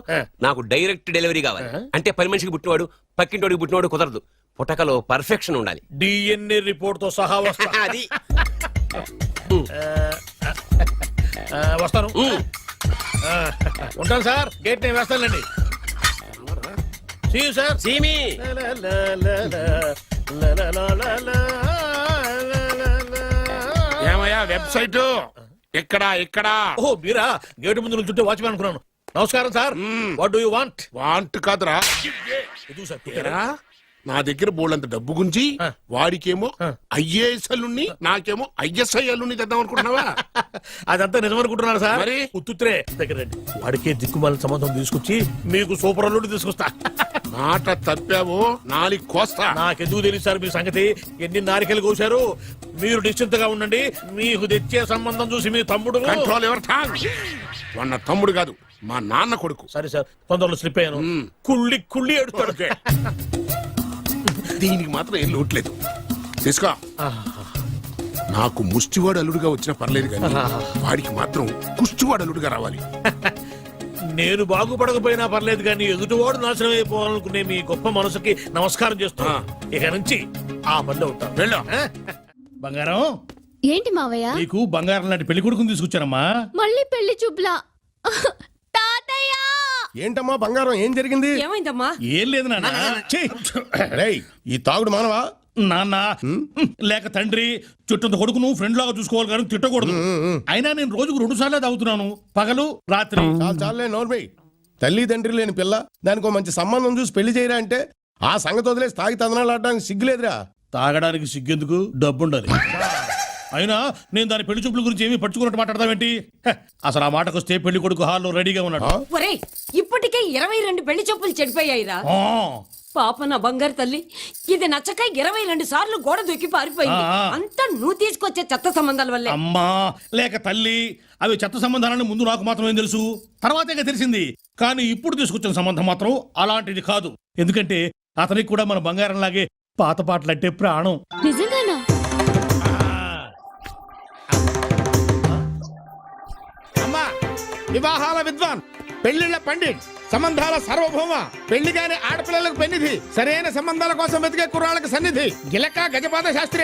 Speaker 16: నాకు డైరెక్ట్ డెలివరీ కావాలి. అంటే పని మనిషికి పుట్టినవాడు పక్కింటోడికి పుట్టినవాడు కుదరదు. పుట్టకలో పర్ఫెక్షన్ ఉండాలి.
Speaker 2: డిఎన్ఏ రిపోర్ట్ తో సహా వస్తా.
Speaker 16: అది
Speaker 2: వస్తాను. ఉంటాను సార్, గేట్ నేను వేస్తానండి. సార్
Speaker 16: సీమి
Speaker 2: ఏమయ్యా వెబ్సైట్ ఎక్కడా? ఓ మీరా, గేటు ముందు నుంచుంటే వాచ్మెన్ అనుకున్నాను. నమస్కారం sir. What do you want?
Speaker 17: Want కాదురా, నా దగ్గర బోళ్ళంత డబ్బు గుంజి వాడికేమో ఐఏఎస్ అల్లుణ్ణి, నాకేమో ఐఎస్ఐ అల్లుణ్ణి తెద్దాం అనుకుంటున్నావా?
Speaker 2: అదంతా నిజమనుకుంటున్నాను సార్.
Speaker 17: మరి
Speaker 2: ఉత్తుత్రే దగ్గర వాడికే దిక్కుమాల సంబంధం తీసుకొచ్చి మీకు సూపర్ అల్లుడు తీసుకొస్తా.
Speaker 17: మాట తప్పావో నాలుగు కోస్తా.
Speaker 2: నాకెందుకు తెలియదు సార్ మీ సంగతి. ఎన్ని నారికలు కోశారు. మీరు నిశ్చింతగా ఉండండి. మీకు తెచ్చే సంబంధం చూసి మీ తమ్ముడు
Speaker 17: కంట్రోల్ ఎవరు వాడు తమ్ముడు కాదు, మా నాన్న కొడుకు.
Speaker 2: సరే సార్, తొందరలో స్లిప్ అయ్యాను. కుళ్ళి కుళ్ళి ఎడుతాడు.
Speaker 17: దీనికి మాత్రం ఏం లోట్లేదు. తీసుకో. నాకు ముష్టివాడు అల్లుడుగా వచ్చినా పర్లేదు కానీ వాడికి మాత్రం కుష్టివాడు అల్లుడుగా రావాలి.
Speaker 2: నేను బాగుపడకపోయినా పర్లేదు కానీ ఎదుటివాడు నాశనం అయిపోవాలనుకునే మీ గొప్ప మనసుకి నమస్కారం చేస్తున్నా. ఇక నుంచి ఆ పనిలో ఉంటా. వెళ్ళు. బంగారం
Speaker 10: ఏంటి మావయ్య?
Speaker 2: నీకు బంగారం లాంటి పెళ్లి కొడుకుని తీసుకొచ్చానమ్మా.
Speaker 10: మళ్ళీ పెళ్లి చూపులా?
Speaker 17: ఏంటమ్మా బంగారం, ఏం జరిగింది?
Speaker 12: ఏమైందమ్మా?
Speaker 2: ఏం లేదు నాన్న.
Speaker 17: ఈ తాగుడు మానవా?
Speaker 2: నాన్న లేక తండ్రి చుట్టంత కొడుకును ఫ్రెండ్ లాగా చూసుకోవాలి కానీ తిట్టకూడదు. అయినా నేను రోజుకు 2 సార్లు తాగుతున్నాను, పగలు రాత్రి.
Speaker 17: చాలే నోర్మై. తల్లి తండ్రి లేని పిల్ల, దానికి మంచి సంబంధం చూసి పెళ్లి చేయరా అంటే ఆ సంగతి వదిలేసి తాగి తందనాలు ఆడడానికి సిగ్గులేదురా?
Speaker 2: తాగడానికి సిగ్గెందుకు, డబ్బుండాలి. అయినా నేను దాని పెళ్లి చూపుల గురించి ఏమీ పట్టుకున్నట్టు మాట్లాడతావేంటి? అసలు ఆ మాటకొస్తే పెళ్లి కొడుకు హాల్లో రెడీగా ఉన్నాడు.
Speaker 12: ఇప్పటికే 22 పెళ్లి చూపులు చెడిపోయాయిరా. పాప నా బంగారు తల్లి, ఇది నచ్చక 22 సార్లు గోడ దూకి పారిపోయింది. అంతా నువ్వు తీసుకొచ్చే చెత్త సంబంధాల వల్లే.
Speaker 2: అమ్మా లేక తల్లి, అవి చెత్త సంబంధాలని ముందు నాకు మాత్రమే తెలుసు, తర్వాతే తెలిసింది. కానీ ఇప్పుడు తీసుకొచ్చిన సంబంధం మాత్రం అలాంటిది కాదు. ఎందుకంటే అతనికి కూడా మన బంగారం లాగే పాత పాటలంటే ప్రాణం.
Speaker 10: నిజంగానా?
Speaker 17: అమ్మా వివాహాల విద్వాన్, పెళ్లిళ్ల పండిట్, సంబంధాల సార్వభౌమ, పెళ్లి కాని ఆడపిల్లలకు పెన్నిధి, సరైన సంబంధాల కోసం వెతికే కుర్రాళ్ళకి సన్నిధి, గిలక గజపాద శాస్త్రి